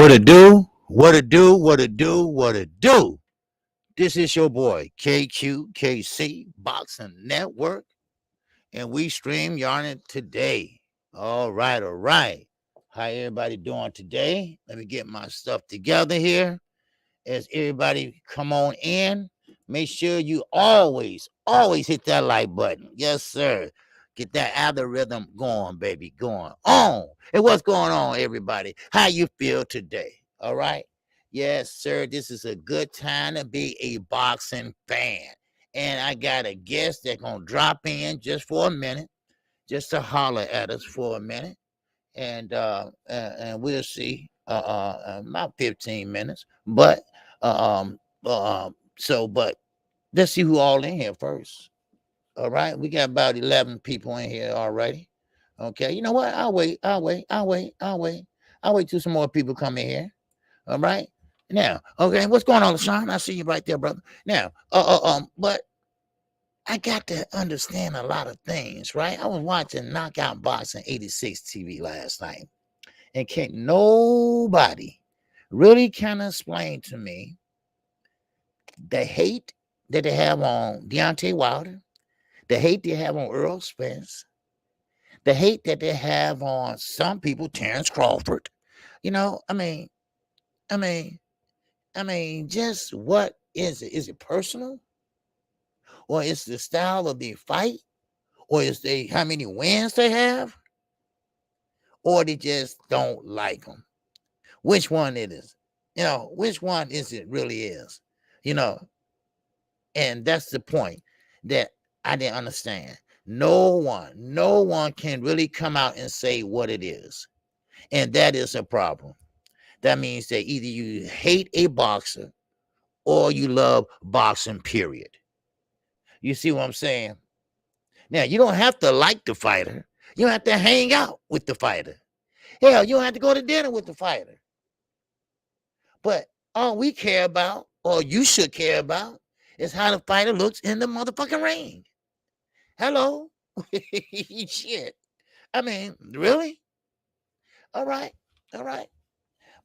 What it do? What it do? What it do? What it do? This is your boy KQKC Boxing Network, and we stream yarning today. All right, all right. How everybody doing today? Let me get my stuff together here. As everybody come on in, make sure you always hit that like button. Yes, sir. Get that algorithm going, baby, going on. And what's going on, everybody? How you feel today? All right. Yes, sir. This is a good time to be a boxing fan. And I got a guest that's gonna drop in just for a minute, just to holler at us for a minute. And we'll see about 15 minutes. But but let's see who all in here first. All right, we got about 11 people in here already. Okay, you know what? I'll wait till some more people come in here. All right. Now, okay, what's going on, Sean? I see you right there, brother. Now, but I got to understand a lot of things, right? I was watching Knockout Boxing 86 TV last night, and can't nobody really kind of explain to me the hate that they have on Deontay Wilder, the hate they have on Errol Spence, the hate that they have on some people, Terrence Crawford. You know, I mean, just what is it? Is it personal? Or is the style of the fight? Or is they how many wins they have? Or they just don't like them? Which one it is? You know, which one is it really is? You know, and that's the point that I didn't understand. No one can really come out and say what it is. And that is a problem. That means that either you hate a boxer or you love boxing, period. You see what I'm saying? Now, you don't have to like the fighter. You don't have to hang out with the fighter. Hell, you don't have to go to dinner with the fighter. But all we care about, or you should care about, is how the fighter looks in the motherfucking ring. Hello? Shit. I mean, really? All right. All right.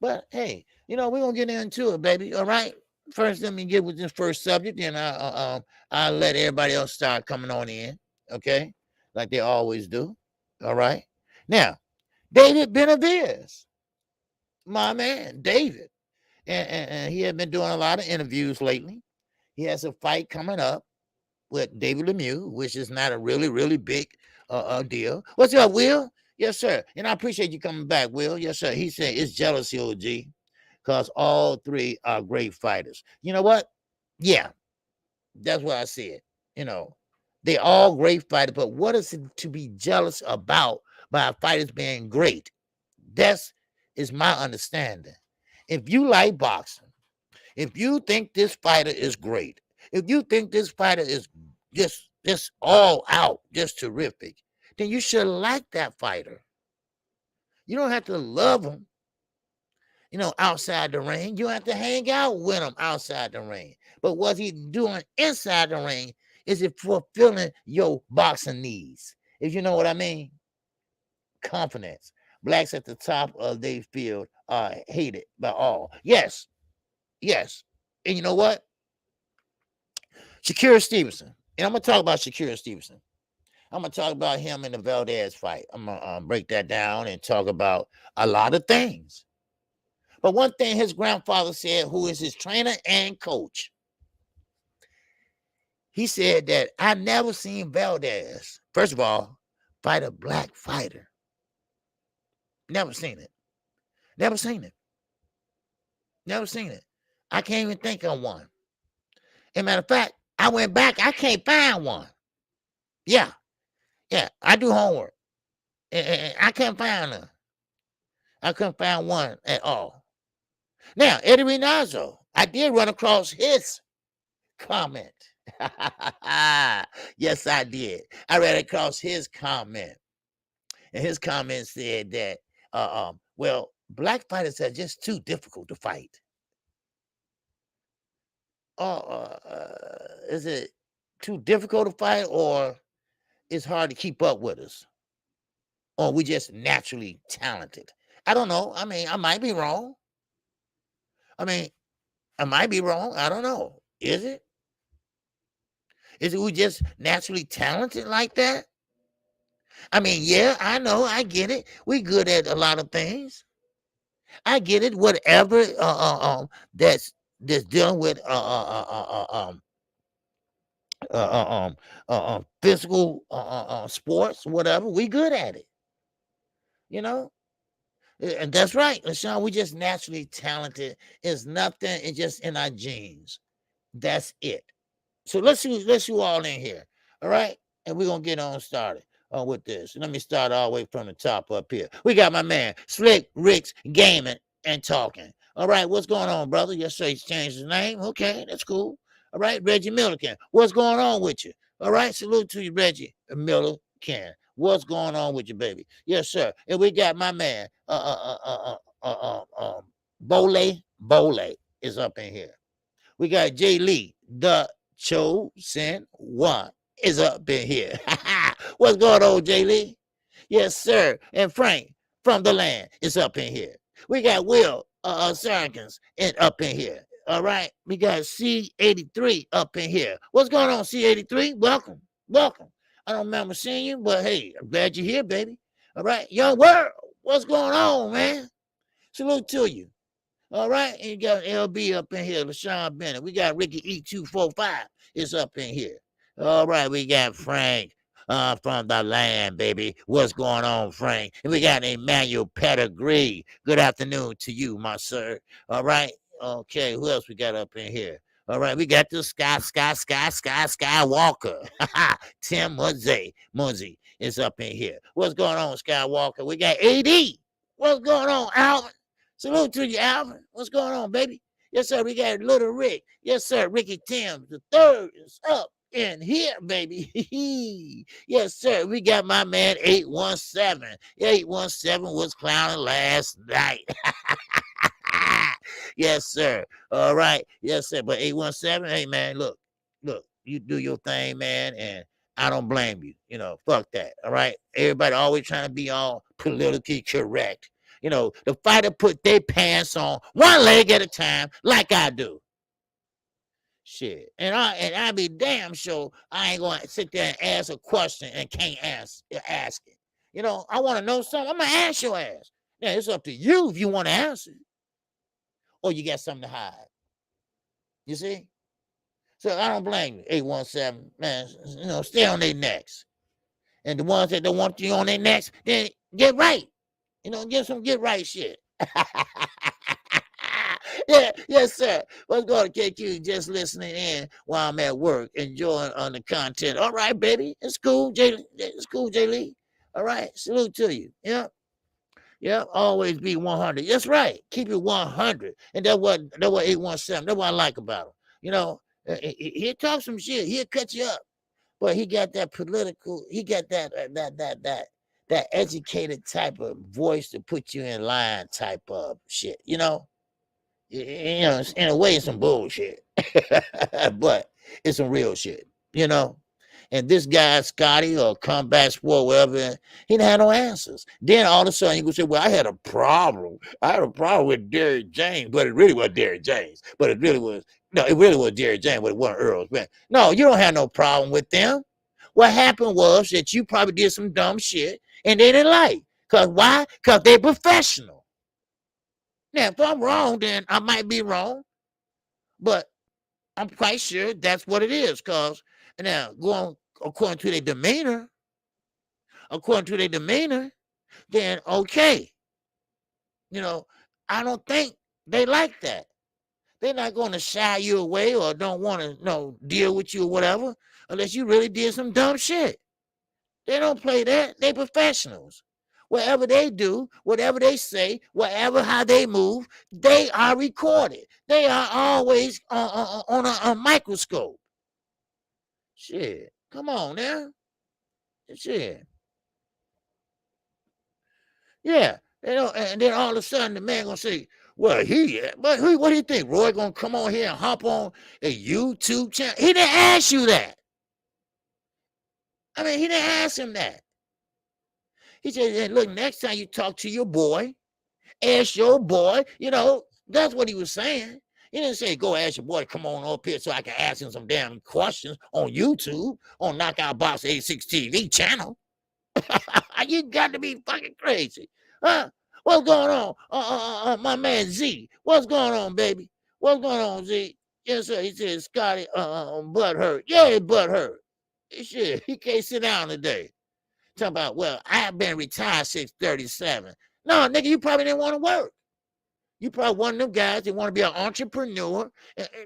But hey, you know, we're gonna get into it, baby. All right. First, let me get with this first subject, and I'll let everybody else start coming on in, okay? Like they always do. All right. Now, David Benavidez, my man, David. And he had been doing a lot of interviews lately. He has a fight coming up with David Lemieux, which is not a really, really big deal. What's up, Will? Yes, sir. And I appreciate you coming back, Will. Yes, sir. He said it's jealousy, OG, because all three are great fighters. You know what? Yeah, that's what I said. You know, they all great fighters, but what is it to be jealous about by fighters being great? That's is my understanding. If you like boxing, if you think this fighter is great, if you think this fighter is just all out, just terrific, then you should like that fighter. You don't have to love him, you know, outside the ring. You have to hang out with him outside the ring. But what he's doing inside the ring is it fulfilling your boxing needs. If you know what I mean. Confidence. Blacks at the top of their field are hated by all. Yes. Yes. And you know what? Shakur Stevenson. And I'm going to talk about Shakur Stevenson. I'm going to talk about him in the Valdez fight. I'm going to break that down and talk about a lot of things. But one thing his grandfather said, who is his trainer and coach, he said that I never seen Valdez, first of all, fight a black fighter. Never seen it. Never seen it. Never seen it. I can't even think of one. As a matter of fact, I went back. I can't find one. Yeah. I do homework. And I can't find none. I couldn't find one at all. Now, Eddie Reynoso, I did run across his comment. Yes, I did. I ran across his comment. And his comment said that, well, black fighters are just too difficult to fight. Is it too difficult to fight, or it's hard to keep up with us? Or we just naturally talented? I don't know. I mean, I might be wrong. I mean, I might be wrong. I don't know. Is it? Is it we just naturally talented like that? I mean, yeah, I know, I get it. We good at a lot of things. I get it. Whatever that's dealing with physical sports, whatever, we good at it. You know, and that's right, LaShawn. We just naturally talented. It's nothing. It's just in our genes. That's it. So let's you all in here. All right. And we're gonna get on started with this. Let me start all the way from the top up here. We got my man Slick Rick's gaming and talking. All right, what's going on, brother? Yes, sir, he's changed his name. Okay, that's cool. All right, Reggie Milliken. What's going on with you? All right, salute to you, Reggie Milliken. What's going on with you, baby? Yes, sir. And we got my man, Bole is up in here. We got Jay Lee, the chosen one, is up in here. What's going on, Jay Lee? Yes, sir. And Frank from the land is up in here. We got Will Sarkins up in here. All right. We got C83 up in here. What's going on, C83? Welcome. Welcome. I don't remember seeing you, but hey, I'm glad you're here, baby. All right. Young world, what's going on, man? Salute to you. All right, and you got LB up in here, LaShawn Bennett. We got Ricky E245 is up in here. All right, we got Frank from the land, baby. What's going on, Frank? And we got Emmanuel Pedigree. Good afternoon to you, my sir. All right, okay, who else we got up in here? All right, we got the Skywalker. Tim Muzzy is up in here. What's going on, Skywalker? We got AD. What's going on, Alvin? Salute to you, Alvin. What's going on, baby? Yes, sir. We got Little Rick. Yes, sir. Ricky Tim, the third is up in here, baby. Yes, sir. We got my man 817. 817 was clowning last night. Yes, sir. All right. Yes, sir. But 817, hey, man, look, you do your thing, man, and I don't blame you. You know, fuck that. All right. Everybody always trying to be all politically correct. You know, the fighter put their pants on one leg at a time, like I do. Shit. And I be damn sure I ain't gonna sit there and ask a question and can't ask it. You know, I want to know something. I'm gonna ask your ass. Now it's up to you if you want to answer, or you got something to hide. You see? So I don't blame you. 817, man. You know, stay on their necks. And the ones that don't want you on their necks, then get right. You know, get some get right shit. Yeah, yes, sir. Let's go to KQ. Just listening in while I'm at work, enjoying on the content. All right, baby. It's cool, Jay. It's cool, Jay Lee. All right. Salute to you. Yeah. Yeah. Always be 100. That's right. Keep it 100. And that's what 817. That's what I like about him. You know, he'll talk some shit. He'll cut you up. But he got that political, he got that educated type of voice to put you in line type of shit, you know? You know, in a way, it's some bullshit, but it's some real shit, you know? And this guy, Scotty or Combat Sport, whatever, he didn't have no answers. Then all of a sudden, you could say, well, I had a problem. I had a problem with Derrick James, but it really was Derrick James. But it really was, no, it really was Derrick James, but it wasn't Earl's. No, you don't have no problem with them. What happened was that you probably did some dumb shit and they didn't like. Because why? Because they're professional. Now, if I'm wrong, then I might be wrong. But I'm quite sure that's what it is. Because now, going according to their demeanor, then okay. You know, I don't think they like that. They're not going to shy you away or don't want to deal with you or whatever unless you really did some dumb shit. They don't play that. They professionals. Whatever they do, whatever they say, whatever how they move, they are recorded. They are always on a microscope. Shit. Come on now. Shit. Yeah. You know, and then all of a sudden the man gonna say, well, what do you think? Roy gonna come on here and hop on a YouTube channel? He didn't ask you that. I mean, he didn't ask him that. He said, look, next time you talk to your boy, ask your boy, you know, That's what he was saying. He didn't say, go ask your boy to come on up here so I can ask him some damn questions on YouTube, on Knockout Box 86 TV channel. You got to be fucking crazy. Huh? What's going on? My man Z. What's going on, baby? What's going on, Z? Yes, sir. He said, Scotty, butt hurt. Yeah, his butt hurt. Shit, he can't sit down today. Talking about, well, I've been retired since 37. No, nigga, you probably didn't want to work. You probably one of them guys that want to be an entrepreneur.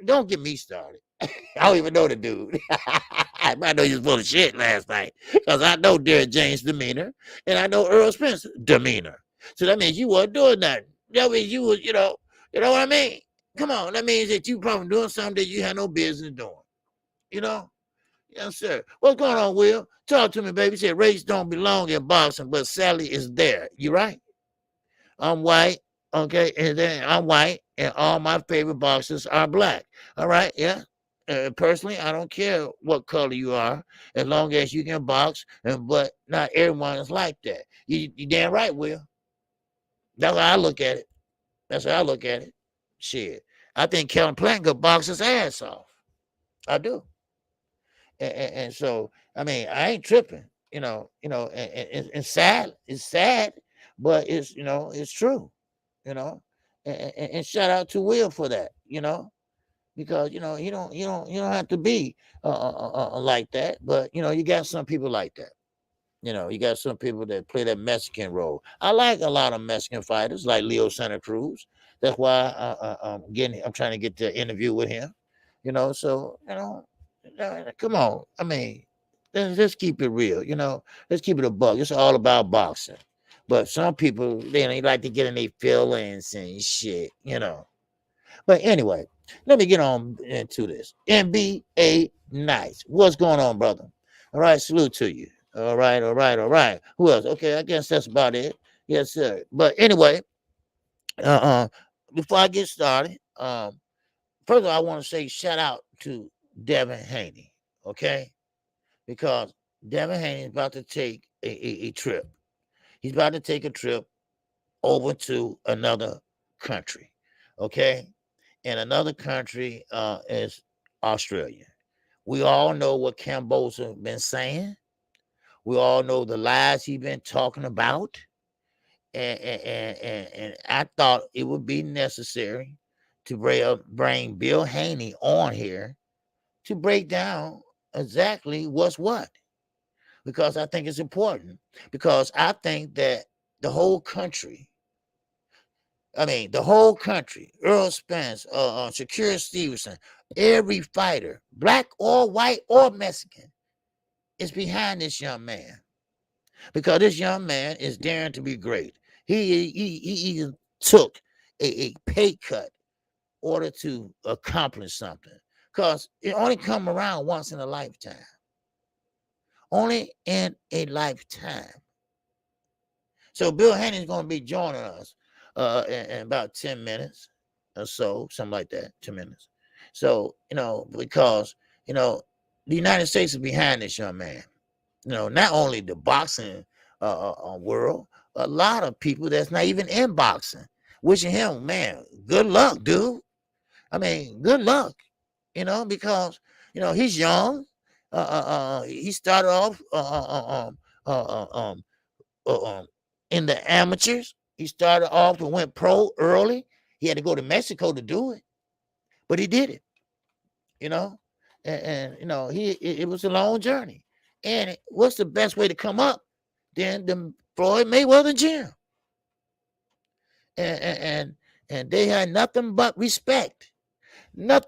Don't get me started. I don't even know the dude. I know he was full of shit last night because I know Derek James' demeanor and I know Earl Spence's demeanor. So that means you weren't doing nothing. That means you was, you know what I mean? Come on, that means that you probably doing something that you had no business doing. You know? Yes, sir. What's going on, Will? Talk to me, baby. He said race don't belong in boxing, but Sally is there. You right? I'm white. Okay, and then I'm white, and all my favorite boxers are black. All right, yeah. Personally, I don't care what color you are, as long as you can box. But not everyone is like that. You damn right, Will. That's how I look at it. That's how I look at it. Shit, I think Kellen Plant could box his ass off. I do. And so, I mean, I ain't tripping. And it's sad. It's sad, but it's true. And shout out to Will for that, because you don't have to be like that, but you got some people like that. You got some people that play that Mexican role. I like a lot of Mexican fighters, like Leo Santa Cruz. That's why I'm trying to get the interview with him. So come on. I mean, let's keep it real. Let's keep it a buck. It's all about boxing. But some people, they like to get in their feelings and shit. But anyway, let me get on into this. NBA Nights. What's going on, brother? All right, salute to you. All right, all right, all right. Who else? Okay, I guess that's about it. Yes, sir. But anyway, uh, before I get started, first of all, I want to say shout out to Devin Haney, okay? Because Devin Haney is about to take a trip. He's about to take a trip over to another country, okay? And another country is Australia. We all know what Cambosa been saying. We all know the lies he's been talking about. And I thought it would be necessary to bring Bill Haney on here to break down exactly what's what. Because I think it's important. Because I think that the whole country, Errol Spence, Shakur Stevenson, every fighter, black or white or Mexican, is behind this young man. Because this young man is daring to be great. He even took a pay cut in order to accomplish something. Because it only come around once in a lifetime. Only in a lifetime. So Bill Haney is going to be joining us in about 10 minutes or so, something like that, 2 minutes. So, because, the United States is behind this young man. Not only the boxing world, a lot of people that's not even in boxing, wishing him, man, good luck, dude. I mean, good luck, because, he's young. He started off in the amateurs. He started off and went pro early. He had to go to Mexico to do it, but he did it, and it was a long journey. And what's the best way to come up than the Floyd Mayweather gym? And they had nothing but respect for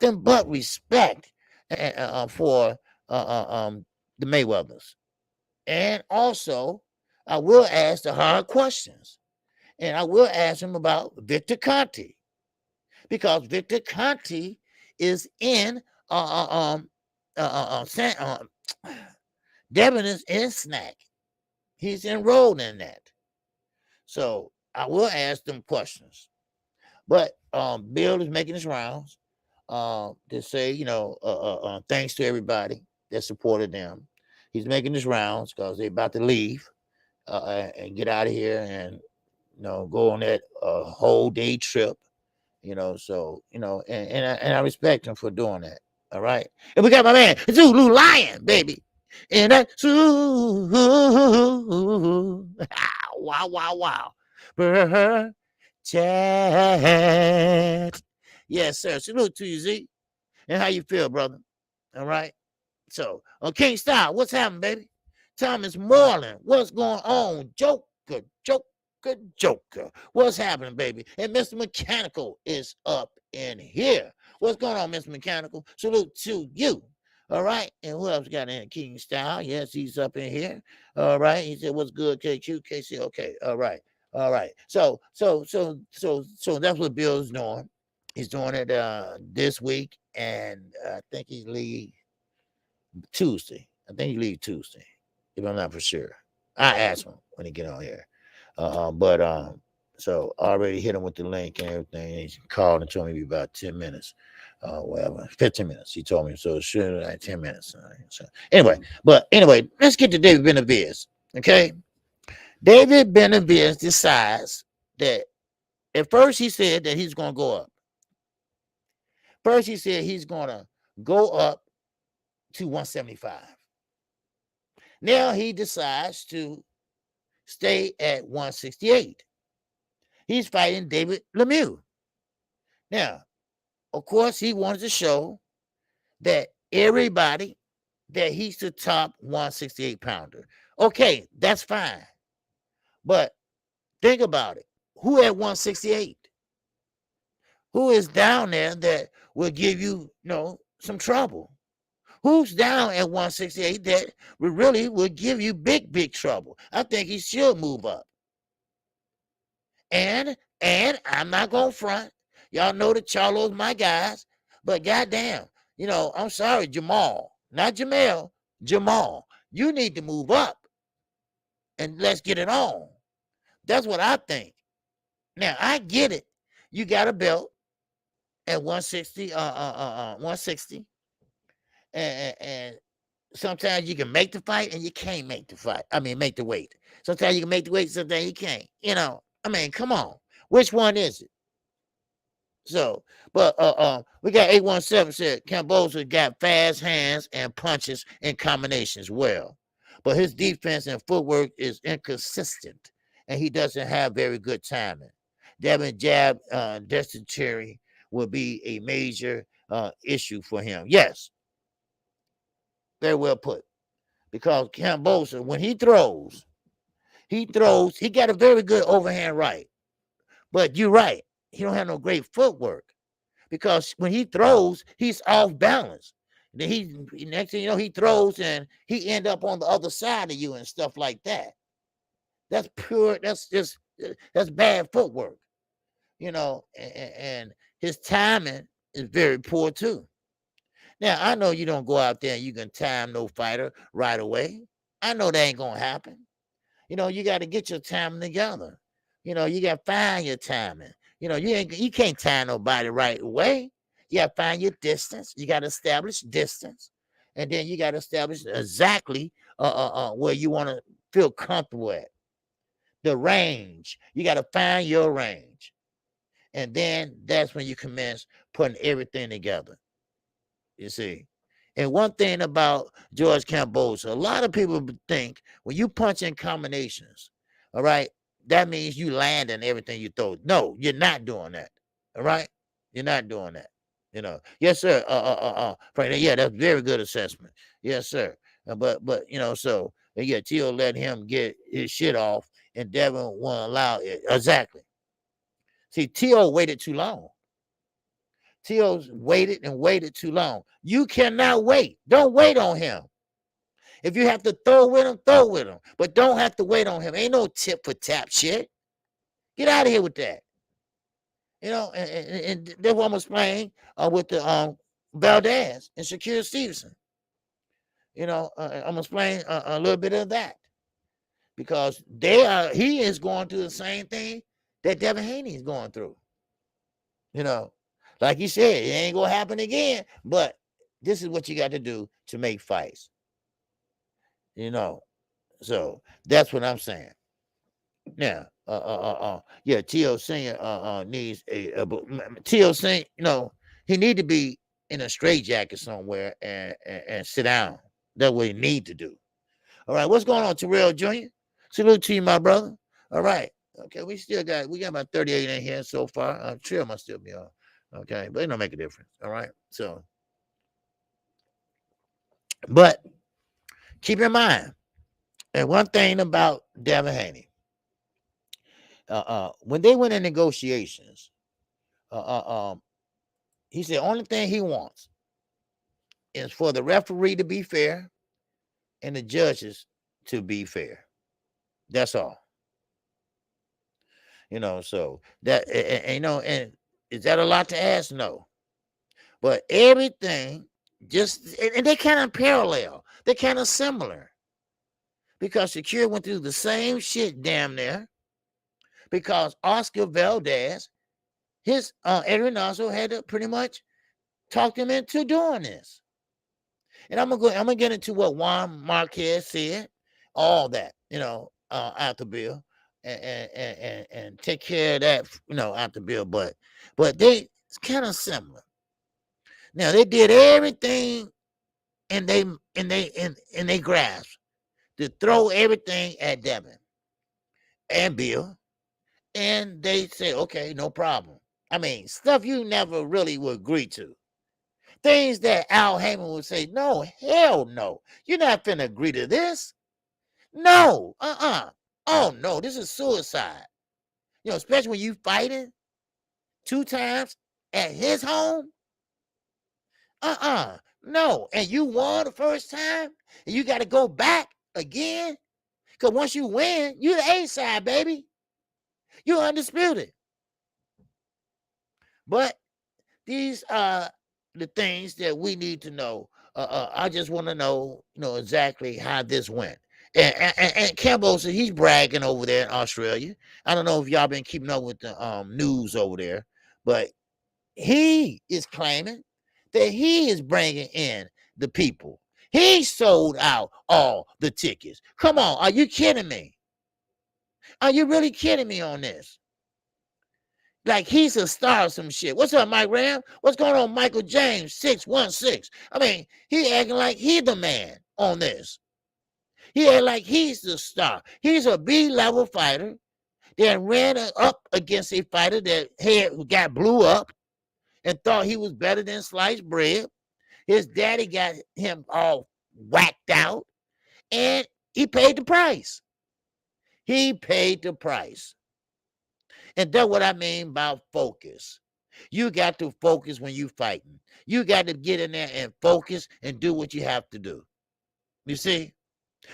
the Mayweathers. And also, I will ask the hard questions. And I will ask him about Victor Conte. Because Victor Conte is in Devin is in Snack. He's enrolled in that. So I will ask them questions. But Bill is making his rounds to say, thanks to everybody that supported them. He's making his rounds because they're about to leave and get out of here and go on that whole day trip. So and I respect him for doing that. All right, and we got my man Zulu Lion, baby, and that wow, wow, wow, chat. Yes, sir. Salute to you, Z. And how you feel, brother? All right. So, on King Style, what's happening, baby? Thomas Moreland, what's going on? Joker. What's happening, baby? And Mr. Mechanical is up in here. What's going on, Mr. Mechanical? Salute to you. All right. And who else got in? King Style. Yes, he's up in here. All right. He said, what's good, KQKC? Okay. All right. All right. So that's what Bill's doing. He's doing it this week, and I think he leaves Tuesday. I think he leaves Tuesday, if I'm not for sure. I asked him when he get on here. So I already hit him with the link and everything. He called and told me it'd be about 10 minutes. 15 minutes. He told me, so it should like 10 minutes. So anyway, let's get to David Benavides. Okay. David Benavides decides that at first he said that he's gonna go up. First, he said he's going to go up to 175. Now he decides to stay at 168. He's fighting David Lemieux. Now, of course, he wanted to show that everybody that he's the top 168 pounder. Okay, that's fine. But think about it. Who at 168? Who is down there that will give you, some trouble? Who's down at 168 that really will give you big trouble? I think he should move up. And I'm not going to front. Y'all know the Charlo's my guys. But goddamn, I'm sorry, Jamal. Not Jermell. Jamal. You need to move up. And let's get it on. That's what I think. Now, I get it. You got a belt at 160, 160. And sometimes you can make the fight and you can't make the fight. I mean, make the weight. Sometimes you can make the weight, sometimes you can't. Come on. Which one is it? So, but we got 817 said Camboza got fast hands and punches and combinations well. But his defense and footwork is inconsistent, and he doesn't have very good timing. Devin jab dysentery will be a major issue for him. Yes. Very well put. Because Camboza, when he throws, he got a very good overhand right. But you're right. He don't have no great footwork. Because when he throws, he's off balance. Then next thing you know, he throws and he end up on the other side of you and stuff like that. That's bad footwork. And his timing is very poor too. Now, I know you don't go out there and you can time no fighter right away. I know that ain't going to happen. You got to get your timing together. You got to find your timing. You can't time nobody right away. You got to find your distance. You got to establish distance. And then you got to establish exactly where you want to feel comfortable at. The range. You got to find your range. And then that's when you commence putting everything together. You see, and one thing about George Camboza, a lot of people think when you punch in combinations, all right, that means you land in everything you throw. No, you're not doing that. All right, you're not doing that. Yes, sir. Frank, yeah, that's very good assessment. Yes, sir. But so yeah, Tio let him get his shit off, and Devin won't allow it. Exactly. See, Tio waited too long. Tio's waited and waited too long. You cannot wait. Don't wait on him. If you have to throw with him, throw with him. But don't have to wait on him. Ain't no tip for tap shit. Get out of here with that. And that's what I'm explaining with the Valdez and Shakur Stevenson. I'm explaining a little bit of that. Because he is going through the same thing that Devin Haney is going through. Like you said, it ain't gonna happen again. But this is what you got to do to make fights. So that's what I'm saying. Now, Yeah, T.O. Senior needs T.O. Senior, he need to be in a straitjacket somewhere and sit down. That's what he need to do. All right, what's going on, Terrell Jr.? Salute to you, my brother. All right. Okay, we got about 38 in here so far. Trill must still be on. Okay, but it don't make a difference. All right. So, but keep in mind, and one thing about Devin Haney, when they went in negotiations, he said only thing he wants is for the referee to be fair and the judges to be fair. That's all. So that and is that a lot to ask? No. But everything and they kind of parallel. They're kind of similar. Because Shakir went through the same shit damn near. Because Oscar Valdez, his Edgar also had to pretty much talk him into doing this. And I'm gonna get into what Juan Marquez said, all that, after Bill, and take care of that, after Bill. But they it's kind of similar. Now they did everything in they grasp to throw everything at Devin and Bill, and they say, okay, no problem. I mean, stuff you never really would agree to. Things that Al Heyman would say, no, hell no. You're not finna agree to this. No, Oh, no, this is suicide. Especially when you fighting 2 times at his home. No. And you won the first time, and you got to go back again. Because once you win, you're the A side, baby. You're undisputed. But these are the things that we need to know. I just want to know, exactly how this went. And Campbell said he's bragging over there in Australia. I don't know if y'all been keeping up with the news over there, but he is claiming that he is bringing in the people. He sold out all the tickets. Come on, are you kidding me? Are you really kidding me on this? Like he's a star or some shit. What's up, Mike Ram? What's going on, Michael James 616? I mean, he acting like he the man on this. He acting like he's the star. He's a B-level fighter that ran up against a fighter that got blew up and thought he was better than sliced bread. His daddy got him all whacked out, and he paid the price. He paid the price. And that's what I mean by focus. You got to focus when you fighting. You got to get in there and focus and do what you have to do. You see?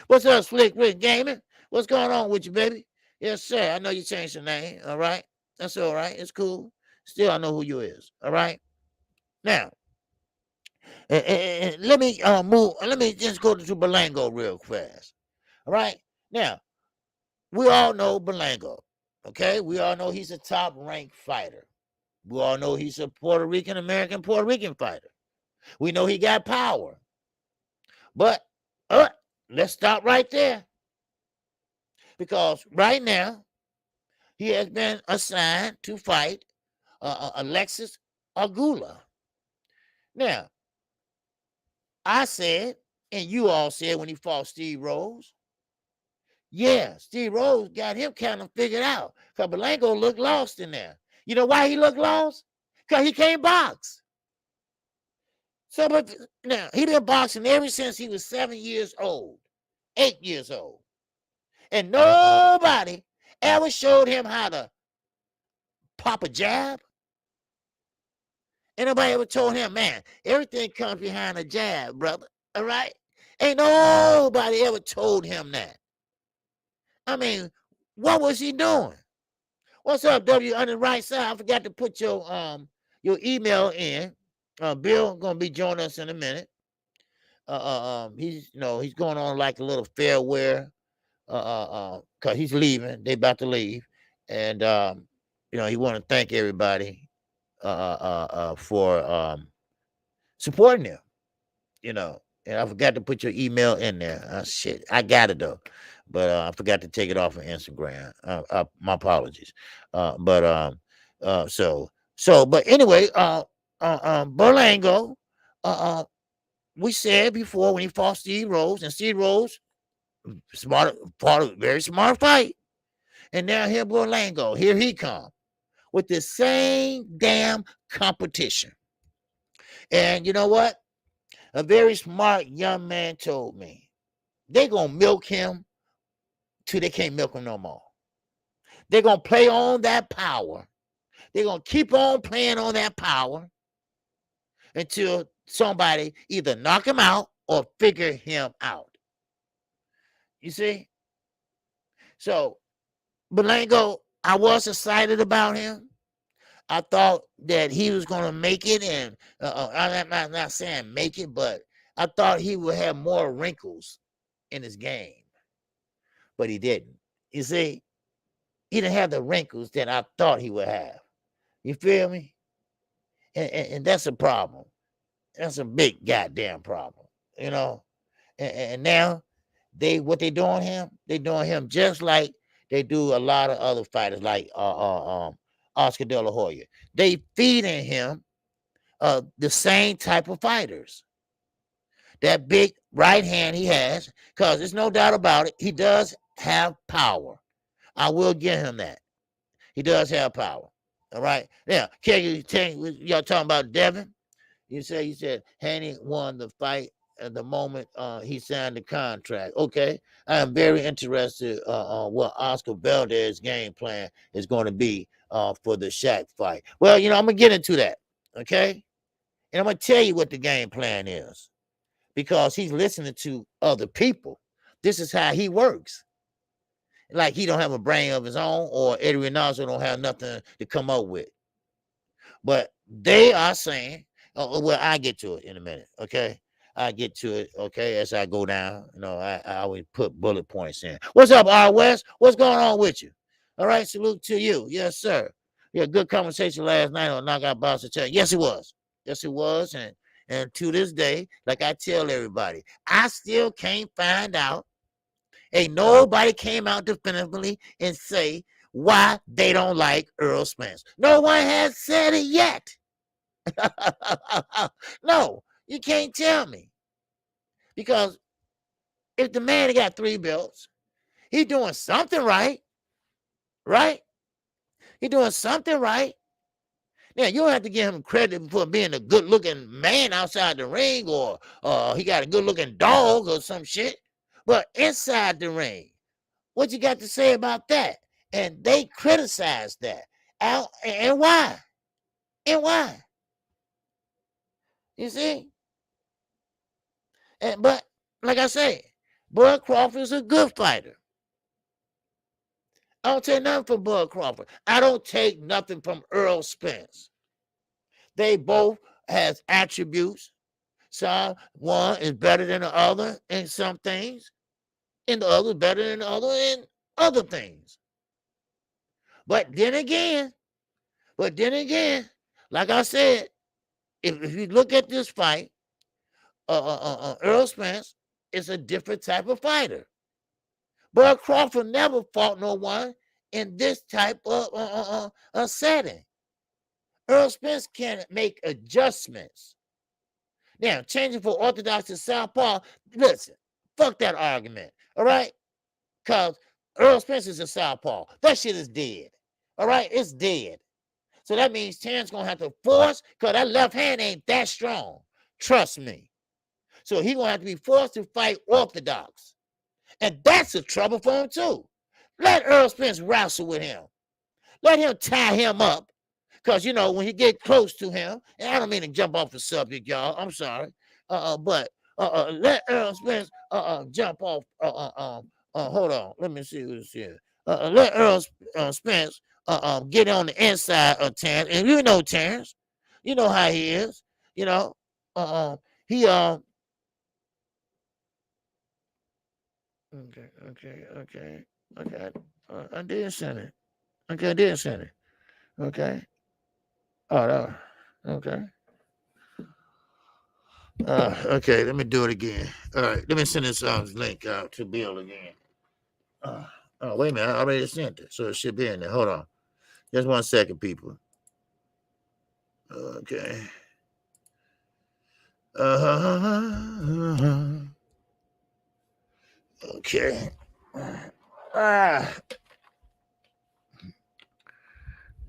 What's up, Slick Rick Gaming? What's going on with you, baby? Yes, sir. I know you changed your name. All right. That's all right. It's cool. Still, I know who you is. All right. Now, let me move. Let me just go to Berlanga real fast. All right. Now, we all know Berlanga. Okay. We all know he's a top ranked fighter. We all know he's a Puerto Rican fighter. We know he got power. But let's stop right there. Because right now, he has been assigned to fight Alexis Agula. Now, I said, and you all said when he fought Steve Rose, yeah, Steve Rose got him kind of figured out. Because Berlanga looked lost in there. You know why he looked lost? Because he can't box. So, but now, he been boxing ever since he was 7 years old, 8 years old. And nobody ever showed him how to pop a jab. Ain't nobody ever told him, man, everything comes behind a jab, brother. All right? Ain't nobody ever told him that. I mean, what was he doing? What's up, W on the right side? I forgot to put your email in. Bill gonna be joining us in a minute. He's he's going on like a little farewell. Cause he's leaving. They about to leave, and he want to thank everybody for supporting him. And I forgot to put your email in there. Shit, I got it though. but I forgot to take it off of Instagram. My apologies. But anyway, Berlanga, uh, we said before when he fought Steve Rose, and Steve Rose fought a very smart fight, and now here Berlanga, here he come with the same damn competition. And you know what? A very smart young man told me they're gonna milk him till they can't milk him no more. They're gonna play on that power. They're gonna keep on playing on that power until somebody either knock him out or figure him out. You see? So Berlanga, I was excited about him. I thought that he was going to make it, and I'm not saying make it, but I thought he would have more wrinkles in his game, but he didn't. You see, he didn't have the wrinkles that I thought he would have. You feel me? And that's a problem. That's a big goddamn problem, you know. And now what they doing him? They doing him just like they do a lot of other fighters, like Oscar De La Hoya. They feeding him the same type of fighters. That big right hand he has, because there's no doubt about it, he does have power. I will give him that. He does have power. All right. Now, can you tell y'all talking about Devin? You said Haney won the fight at the moment he signed the contract. Okay. I am very interested on what Oscar Valdez's game plan is going to be for the Shaq fight. Well, I'm going to get into that. Okay. And I'm going to tell you what the game plan is, because he's listening to other people. This is how he works. Like he don't have a brain of his own, or Eddie Reynoso don't have nothing to come up with. But they are saying, well, I get to it in a minute, okay? I get to it, okay, as I go down. I always put bullet points in. What's up, R. West? What's going on with you? All right, salute to you. Yes, sir. Yeah, good conversation last night on Knockout Boxing Chat. Yes, it was. Yes, it was. And to this day, like I tell everybody, I still can't find out. Ain't nobody came out definitively and say why they don't like Errol Spence. No one has said it yet. No, you can't tell me. Because if the man got 3 belts, he doing something right. Right? He doing something right. Now, you don't have to give him credit for being a good-looking man outside the ring, or he got a good-looking dog or some shit. But inside the ring, what you got to say about that? And they criticize that. And why? And why? You see? But like I say, Bud Crawford is a good fighter. I don't take nothing from Bud Crawford. I don't take nothing from Errol Spence. They both has attributes. Some one is better than the other in some things, and the other better than the other in other things. But then again, like I said, if you look at this fight, Errol Spence is a different type of fighter. Bud Crawford never fought no one in this type of setting. Errol Spence can make adjustments. Now, changing from orthodox to southpaw, listen, fuck that argument, all right? Because Errol Spence is a southpaw. That shit is dead, all right? It's dead. So that means Terrence going to have to force, because that left hand ain't that strong. Trust me. So he going to have to be forced to fight orthodox. And that's a trouble for him, too. Let Errol Spence wrestle with him. Let him tie him up. Because, when you get close to him, and I don't mean to jump off the subject, y'all. I'm sorry. But let Errol Spence jump off. Hold on. Let me see who's here. Let Errol Spence get on the inside of Terrence. And you know Terrence. You know how he is. He Okay. I did send it. Okay, I did send it. Okay. Oh, no. Okay. Okay, let me do it again. All right, let me send this link out to Bill again. Oh, wait a minute. I already sent it, so it should be in there. Hold on. Just 1 second, people. Okay. Okay.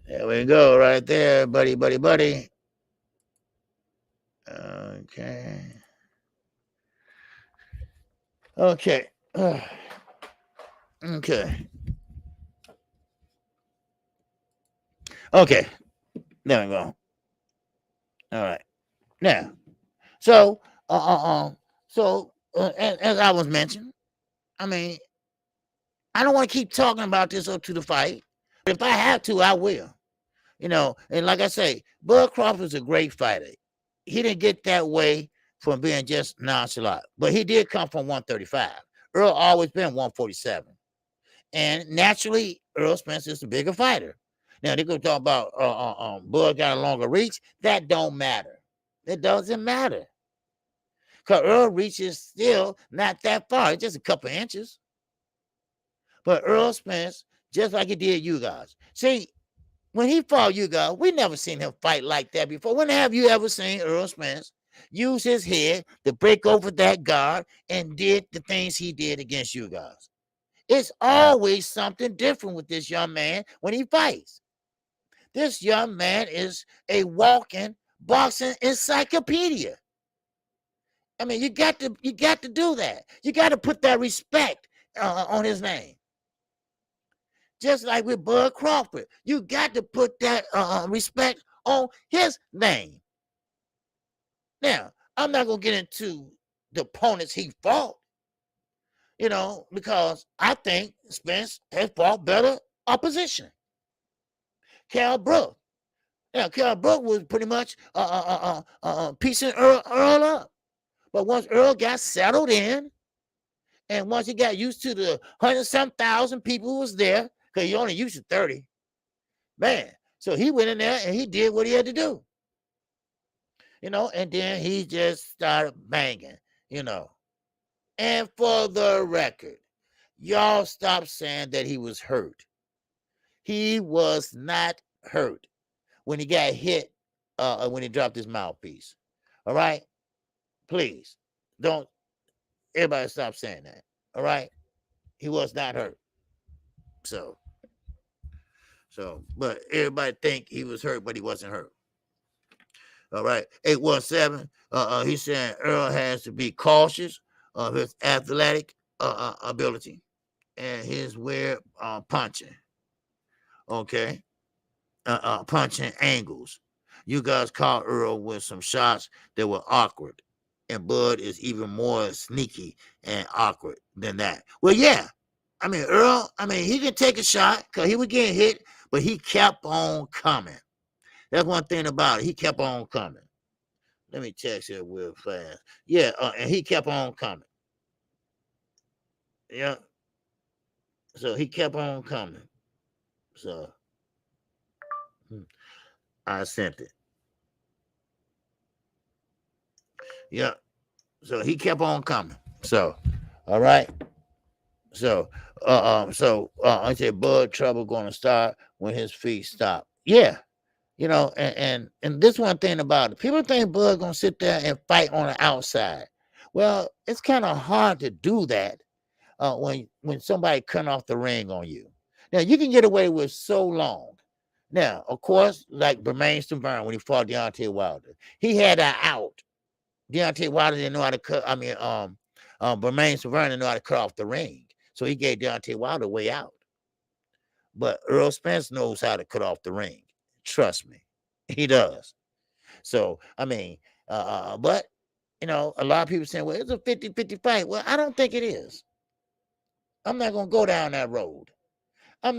There we go, right there, buddy. Okay. Okay. Okay. Okay. There we go. All right. Now, so, and as I was mentioning, I mean, I don't want to keep talking about this up to the fight, but if I have to, I will. And like I say, Bud Crawford's a great fighter. He didn't get that way from being just nonchalant, but he did come from 135. Errol always been 147. And naturally, Errol Spence is the bigger fighter. Now, they're going to talk about Bud got a longer reach. That don't matter. It doesn't matter. Because Errol reach is still not that far. It's just a couple inches. But Errol Spence, just like he did you guys. See, when he fought you guys, we never seen him fight like that before. When have you ever seen Errol Spence use his head to break over that guard and did the things he did against you guys? It's always something different with this young man when he fights. This young man is a walking boxing encyclopedia. I mean, you got to do that. You got to put that respect on his name. Just like with Bud Crawford, you got to put that respect on his name. Now, I'm not going to get into the opponents he fought, because I think Spence has fought better opposition. Cal Brook. Now, Cal Brook was pretty much piecing Errol up. But once Errol got settled in, and once he got used to the 100-some thousand people who was there, because he only used to 30, man. So he went in there and he did what he had to do. And then he just started banging, And for the record, y'all stop saying that he was hurt. He was not hurt when he got hit, when he dropped his mouthpiece. All right? Please, don't everybody stop saying that. All right? He was not hurt. So, but everybody think he was hurt, but he wasn't hurt. All right. 817. He's saying Errol has to be cautious of his athletic ability and his weird punching. Okay. Punching angles. You guys caught Errol with some shots that were awkward, and Bud is even more sneaky and awkward than that. Well, yeah. I mean, Errol, he can take a shot because he was getting hit, but he kept on coming. That's one thing about it. He kept on coming. Let me text it real fast. Yeah, and he kept on coming. Yeah. So he kept on coming. So I sent it. Yeah. So he kept on coming. So, all right. So, I said Bud trouble gonna start when his feet stop. Yeah. And this one thing about it, people think Bud gonna sit there and fight on the outside. Well, it's kind of hard to do that when somebody cut off the ring on you. Now you can get away with so long. Now, of course, like Bermain Stavern when he fought Deontay Wilder, he had an out. Deontay Wilder didn't know how to cut. Bermain Stavern didn't know how to cut off the ring, so he gave Deontay Wilder a way out. But Errol Spence knows how to cut off the ring. Trust me, he does. So, but, a lot of people saying, well, it's a 50-50 fight. Well, I don't think it is. I'm not going to go down that road. I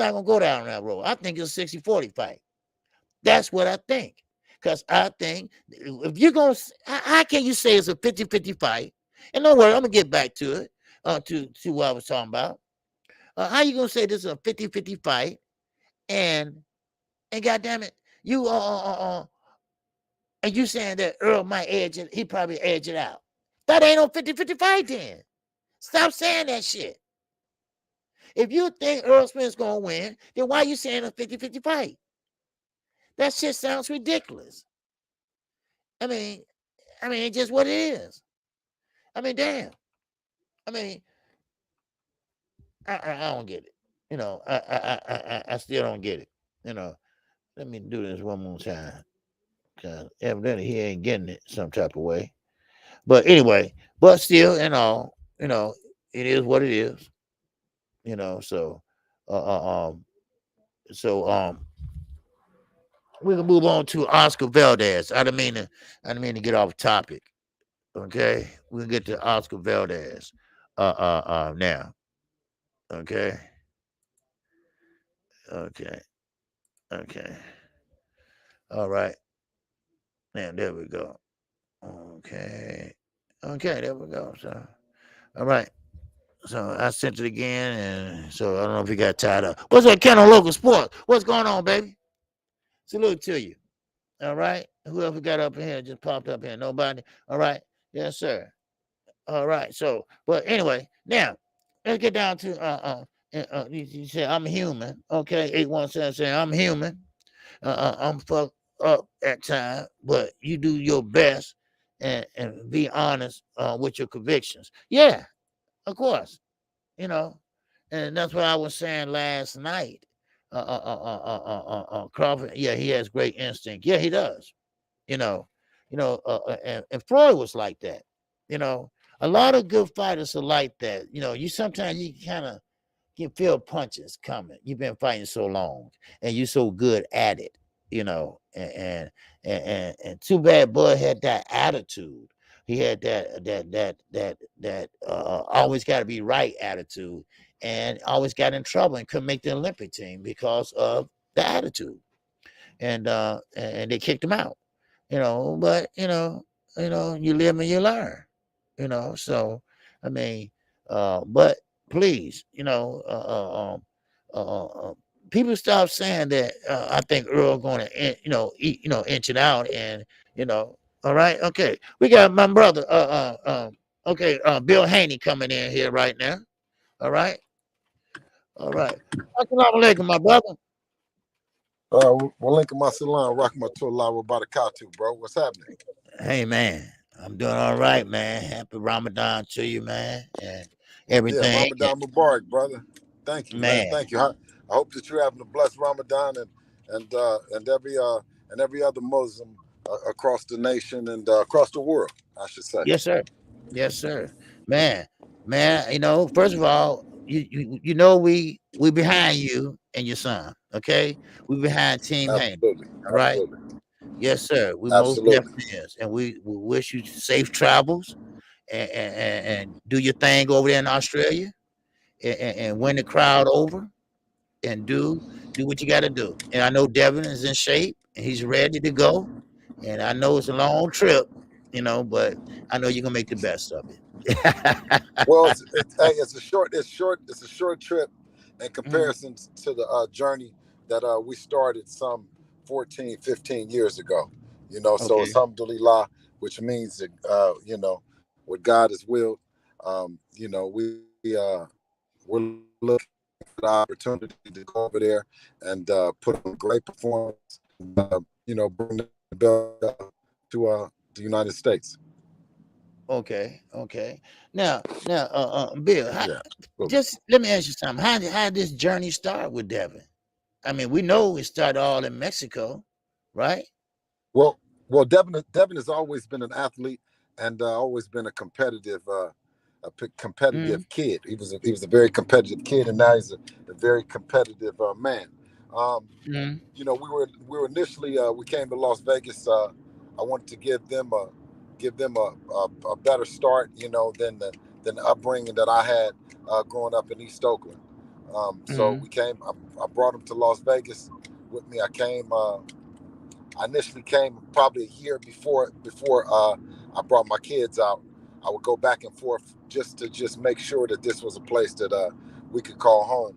think it's a 60-40 fight. That's what I think. Because I think if you're going to, how can you say it's a 50-50 fight? And don't worry, I'm going to get back to it, to what I was talking about. How you going to say this is a 50-50 fight? And goddamn it, you and you saying that Errol might edge it, he probably edge it out. That ain't no 50-50 fight then. Stop saying that shit. If you think Errol Spence gonna win, then why are you saying a 50-50 fight? That shit sounds ridiculous. I mean, it's just what it is. I mean, damn. I mean, I don't get it. You know, I still don't get it. You know, let me do this one more time because evidently he ain't getting it some type of way. But anyway, but still, you know, it is what it is. You know, so we can move on to Oscar Valdez. I didn't mean to get off topic. Okay, we can get to Oscar Valdez. Now. Okay. Okay. Okay. All right. Now there we go. Okay. Okay, there we go. So all right. So I sent it again, and so I don't know if he got tied up. What's up, Ken on Local Sports? What's going on, baby? Salute to you. All right. Whoever got up in here just popped up here. Nobody. All right. Yes, sir. All right. So, but anyway, now let's get down to you said I'm human. Okay, 817 saying I'm human. I'm fucked up at times, but you do your best and be honest with your convictions. Yeah, of course. You know, and that's what I was saying last night. Crawford, yeah, he has great instinct. Yeah, he does. You know, and Floyd was like that. You know, a lot of good fighters are like that. You know, you sometimes you kind of can feel punches coming. You've been fighting so long, and you're so good at it. You know, and too bad Bud had that attitude. He had that always got to be right attitude, and always got in trouble and couldn't make the Olympic team because of the attitude. And they kicked him out. You know, but you live and you learn. You know, so I mean, but please, people stop saying that. I think Earl going to, inch it out, and all right, okay, we got my brother, okay, Bill Haney coming in here right now. All right, Assalamu alaikum, my brother. Walinka Masalam, Rahmatullah Barakatuh, bro. What's happening? Hey man, I'm doing all right, man. Happy Ramadan to you, man, and everything. Yeah, Ramadan Mubarak, brother. Thank you, man. Thank you. I hope that you're having a blessed Ramadan and every other Muslim across the nation and across the world, I should say. Yes, sir. Yes, sir. Man. First of all, we behind you and your son. Okay, we behind Team Haney. Absolutely. All right. Absolutely. Yes, sir. We most Absolutely. definitely is, and we wish you safe travels and do your thing over there in Australia and win the crowd over and do what you got to do. And I know Devin is in shape and he's ready to go. And I know it's a long trip, but I know you're gonna make the best of it. Well, it's a short trip in comparison to the journey that we started some 14, 15 years ago. So Okay. it's alhamdulillah, which means that what God has willed. We're looking for the opportunity to go over there and put on a great performance. Bring the belt to the United States. Okay. Now, Bill, just let me ask you something. How did this journey start with Devin? I mean, we know it started all in Mexico, right? Well, Devin has always been an athlete and always been a competitive kid. He was a very competitive kid, and now he's a very competitive man. We were initially we came to Las Vegas. I wanted to give them a better start, than the upbringing that I had growing up in East Oakland. So we came. I brought him to Las Vegas with me. I initially came probably a year before I brought my kids out. I would go back and forth just to make sure that this was a place that we could call home.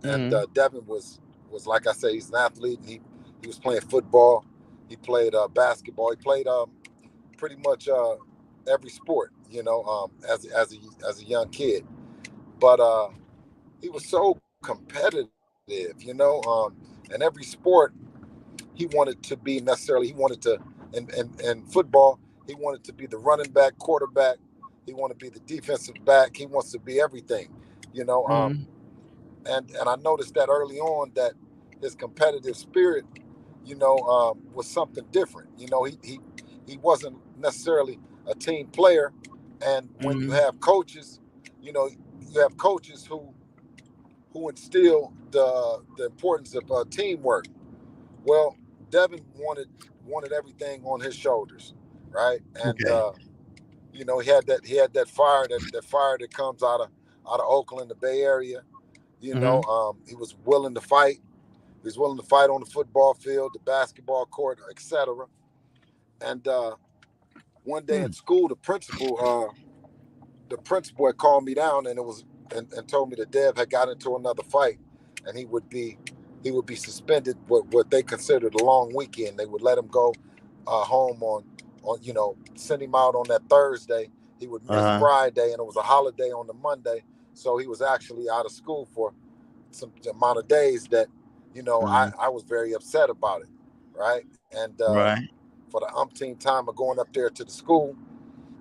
And Devin was like I say, he's an athlete. He was playing football. He played basketball. He played pretty much every sport, as a young kid. But so competitive, you know. And every sport he wanted to be necessarily. He wanted to, in football, he wanted to be the running back, quarterback. He wanted to be the defensive back. He wants to be everything, you know. And I noticed that early on that his competitive spirit, you know, was something different. You know, he wasn't necessarily a team player. And when you have coaches, you know, you have coaches who instill the importance of teamwork. Well, Devin wanted everything on his shoulders, right? And Okay. you know, he had that fire that comes out of Oakland, the Bay Area. You know, he was willing to fight. He was willing to fight on the football field, the basketball court, etc. And one day in school, the principal had called me down, and and told me that Dev had got into another fight, and he would be suspended what they considered a long weekend. They would let him go home on send him out on that Thursday. He would miss Friday, and it was a holiday on the Monday, so he was actually out of school for some amount of days. That I was very upset about it, right? And Right. for the umpteenth time of going up there to the school,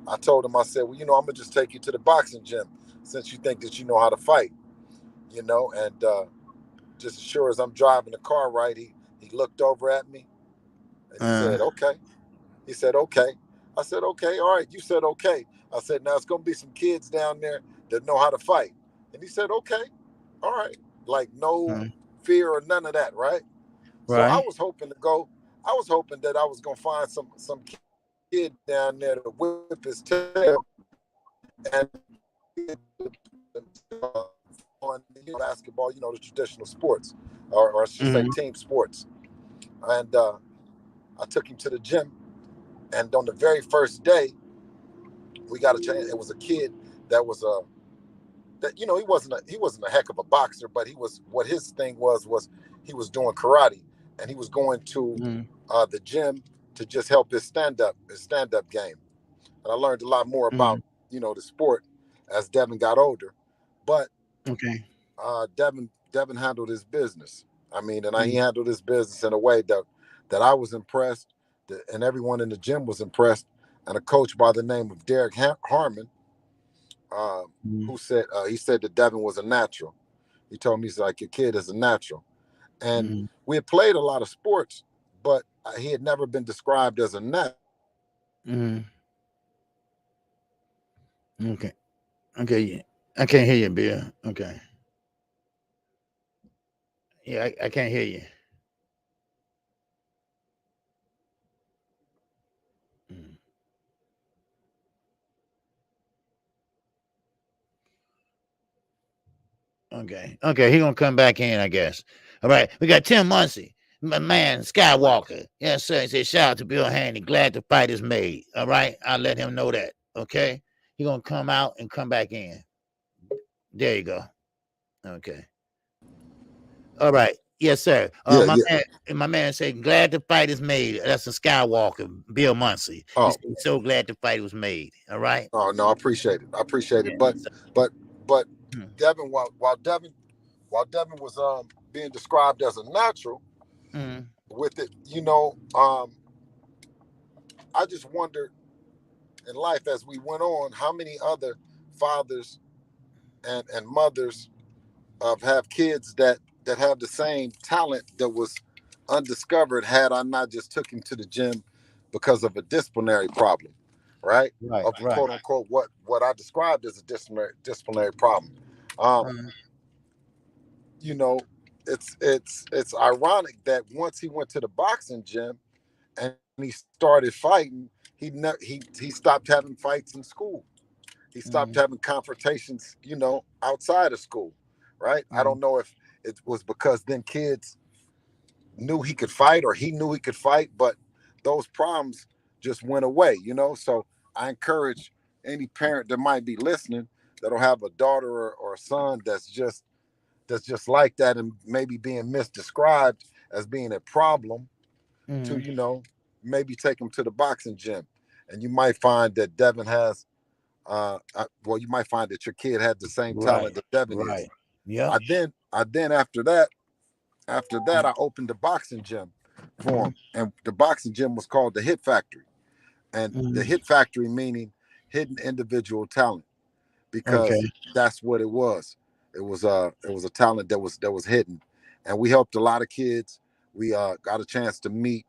I told him, I said, well, I'm gonna just take you to the boxing gym since you think that you know how to fight, and just as sure as I'm driving the car, right, he looked over at me and he said, okay. He said, okay. I said, okay, all right, you said okay. I said, now it's gonna be some kids down there that know how to fight. And he said, okay, all right. Like no fear or none of that, right? So I Right. was hoping to go. I was hoping that I was gonna find some kid down there to whip his tail and on basketball, the traditional sports, or I should say team sports. And I took him to the gym, and on the very first day, we got a chance. It was a kid that was that he wasn't a heck of a boxer, but what his thing was he was doing karate, and he was going to the gym to just help his stand up game. And I learned a lot more about the sport as Devin got older, but Okay. Devin handled his business. I mean, and he handled his business in a way that I was impressed, and everyone in the gym was impressed. And a coach by the name of Derek Harmon, who said he said that Devin was a natural. He told me, he's like, your kid is a natural. And we had played a lot of sports, but he had never been described as a natural. Okay. Okay. Yeah. I can't hear you, Bill. Okay. Yeah, I can't hear you. Mm. Okay. Okay. He gonna come back in, I guess. All right. We got Tim Muncie, my man Skywalker. Yes, sir. He said, shout out to Bill Haney. Glad the fight is made. All right. I'll let him know that. Okay. He gonna come out and come back in. There you go. Okay. All right. Yes, sir. Yeah, My yeah. man said, glad the fight is made. That's a Skywalker, Bill Muncie. He Oh, said, so glad the fight was made. All right. oh no, I appreciate it. I appreciate Yeah. it. But but Hmm. Devin, while Devin was being described as a natural with it, I just wondered in life as we went on how many other fathers and mothers have kids that have the same talent that was undiscovered had I not just took him to the gym because of a disciplinary problem, right? Right. Of Right. quote unquote what I described as a disciplinary problem. Um, Uh, you know, it's ironic that once he went to the boxing gym and he started fighting, he stopped having fights in school. He stopped having confrontations, outside of school, right? I don't know if it was because then kids knew he could fight or he knew he could fight, but those problems just went away. So I encourage any parent that might be listening that'll have a daughter or a son that's just like that and maybe being misdescribed as being a problem to, maybe take them to the boxing gym. And you might find that Devin has, well, you might find that your kid had the same right. talent that Devin is. Right. Yeah. I then after that I opened the boxing gym for him, and the boxing gym was called the Hit Factory, and the Hit Factory meaning hidden individual talent, because Okay. that's what it was. It was a talent that was hidden, and we helped a lot of kids. We got a chance to meet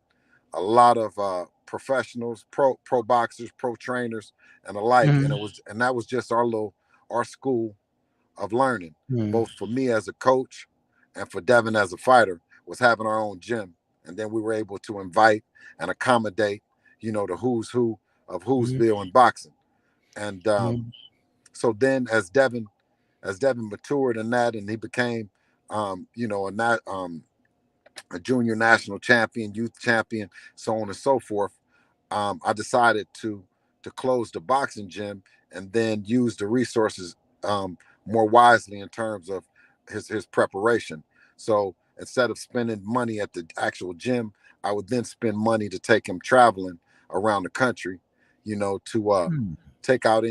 a lot of professionals, pro boxers, pro trainers, and alike. And that was just our school of learning, both for me as a coach and for Devin as a fighter, was having our own gym. And then we were able to invite and accommodate, the who's who of Whoville in boxing. And so then as Devin matured in that, and he became, a junior national champion, youth champion, so on and so forth, I decided to close the boxing gym and then use the resources more wisely in terms of his preparation. So instead of spending money at the actual gym, I would then spend money to take him traveling around the country, to take out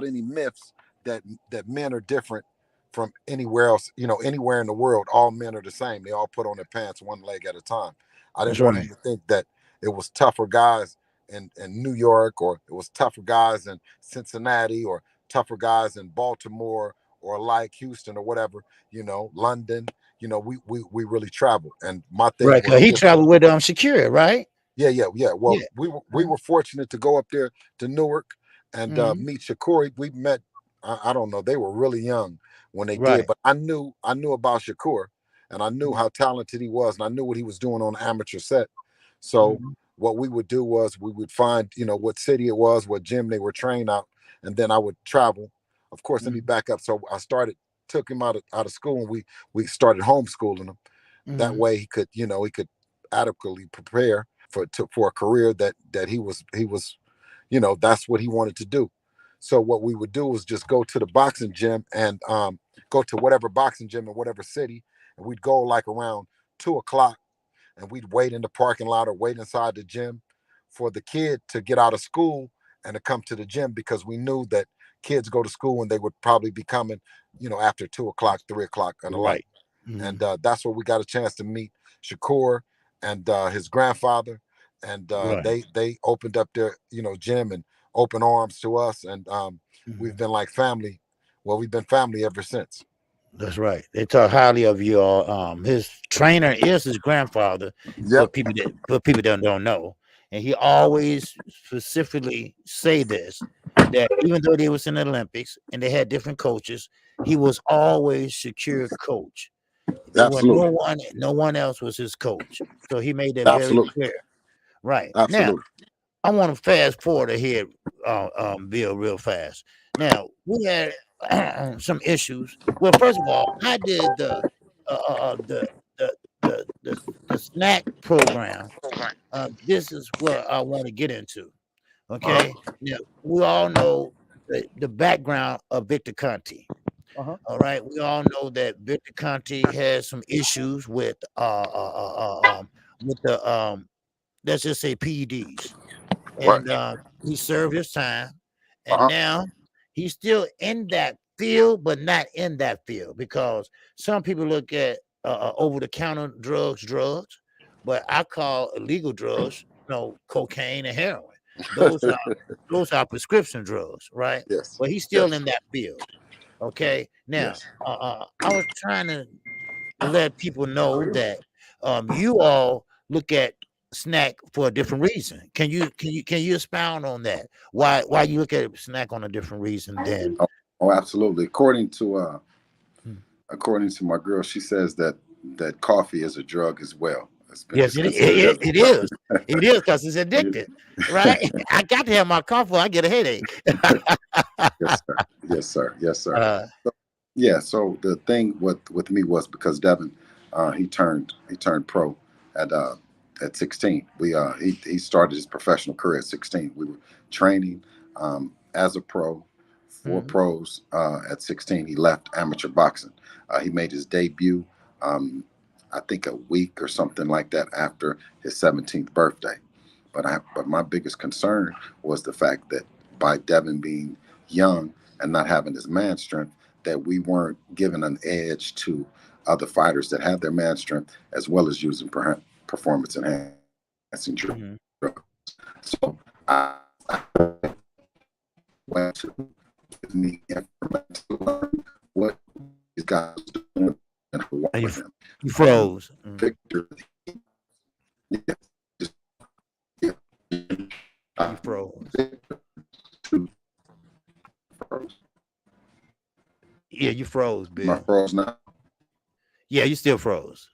any myths that men are different from anywhere else, anywhere in the world. All men are the same. They all put on their pants one leg at a time. I didn't That's want right. him to think that it was tougher guys in New York, or it was tougher guys in Cincinnati, or tougher guys in Baltimore, or like Houston, or whatever, London. We really traveled. And my thing Right. was Cause he just traveled with Secure, right? yeah. Well, Yeah. we were fortunate to go up there to Newark and meet Shakur. We met. I don't know. They were really young when they did, Right. but I knew about Shakur, and I knew how talented he was, and I knew what he was doing on the amateur set. So what we would do was we would find, what city it was, what gym they were trained out, and then I would travel. Of course, let me back up. So I took him out of school, and we started homeschooling him. That way he could, adequately prepare for a career that he was, that's what he wanted to do. So what we would do was just go to the boxing gym and go to whatever boxing gym in whatever city, and we'd go like around 2 o'clock, and we'd wait in the parking lot or wait inside the gym for the kid to get out of school and to come to the gym, because we knew that kids go to school and they would probably be coming, after 2 o'clock, 3 o'clock, and the like. Right. And that's where we got a chance to meet Shakur and his grandfather, and Right. they opened up their gym and open arms to us, and we've been like family. Well, we've been family ever since. That's right. They talk highly of you all. His trainer is his grandfather, for Yep. people that don't know. And he always specifically say this, that even though they was in the Olympics and they had different coaches, he was always secure coach. There was Absolutely. no one else was his coach. So he made that very Absolutely. clear. Right. Now, Absolutely. I want to fast forward ahead, Bill, real fast. Now we had some issues. Well, first of all, I did uh, uh, uh, the the the snack program. This is what I want to get into. Okay, now we all know the background of Victor Conti. All right, we all know that Victor Conti has some issues with the let's just say PEDs, Right. and he served his time, and Uh-huh. now he's still in that field, but not in that field, because some people look at over-the-counter drugs, but I call illegal drugs, cocaine and heroin. Those are prescription drugs, right? Yes. But he's still Yes. in that field. Okay, now Yes. I was trying to let people know that you all look at snack for a different reason. Can you expound on that? Why you look at snack on a different reason than Oh, absolutely. Hmm. According to my girl, she says that coffee is a drug as well. Yes, It's considered as a it drug. is. It is, because it's addictive, right? I got to have my coffee, I get a headache. Yes, sir. Yes, sir. Yes, sir. uh, So, yeah. So the thing with me was because Devin, he turned pro at uh, at 16. He started his professional career at 16. We were training as a pro for mhm, pros at 16. He left amateur boxing. He made his debut, um, I think, a week or something like that after his 17th birthday. But my biggest concern was the fact that by Devin being young and not having his man strength, that we weren't given an edge to other fighters that have their man strength as well as using performance enhancing drugs. Mm-hmm. So I went to give me information to learn what these guys are doing and how to work with them. You froze. Victor, yeah, just, yeah, you froze. Yeah, you froze, Bill. Am I froze now? Yeah, you still froze.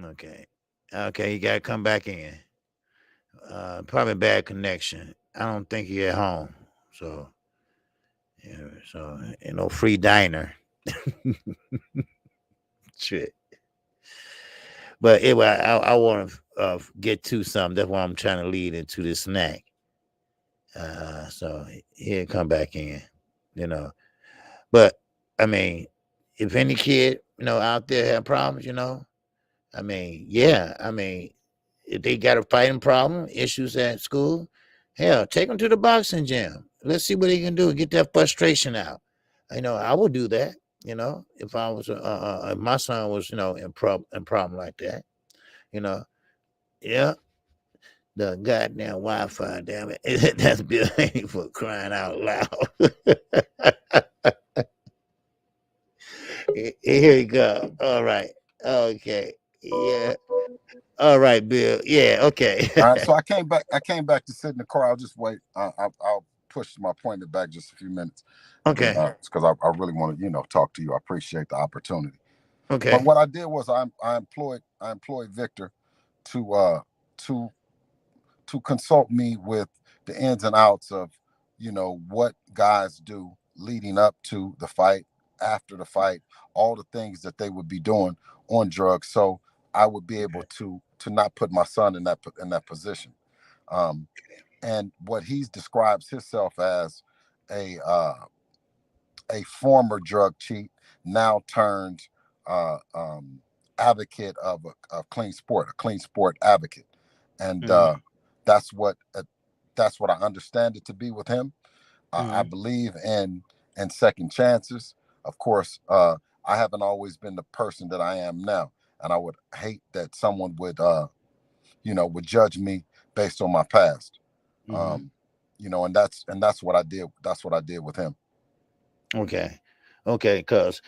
Okay. Okay, you gotta come back in. Probably bad connection. I don't think you're at home. So yeah, so ain't no free diner. Shit. But anyway, I want to get to something. That's why I'm trying to lead into this snack. So he'll come back in, you know. But I mean, if any kid, out there have problems, I mean, yeah, I mean, if they got a fighting problem, issues at school, hell, take them to the boxing gym. Let's see what they can do. Get that frustration out. I would do that. If I was, if my son was, in problem like that, yeah. The goddamn Wi-Fi, damn it. That's Bill Haney for crying out loud. Here you go. All right. Okay. Yeah. All right, Bill. Yeah. Okay. All right. So I came back to sit in the car. I'll just wait. I'll push my pointer back just a few minutes. Okay. Because I really want to, talk to you. I appreciate the opportunity. Okay. But what I did was I employed Victor to consult me with the ins and outs of, what guys do leading up to the fight, after the fight, all the things that they would be doing on drugs. So I would be able to not put my son in that position. And what he describes himself as a former drug cheat, now turned advocate of a clean sport, advocate, and that's what I understand it to be with him. I believe in second chances. Of course, I haven't always been the person that I am now, and I would hate that someone would judge me based on my past. And that's what I did. That's what I did with him. Okay, because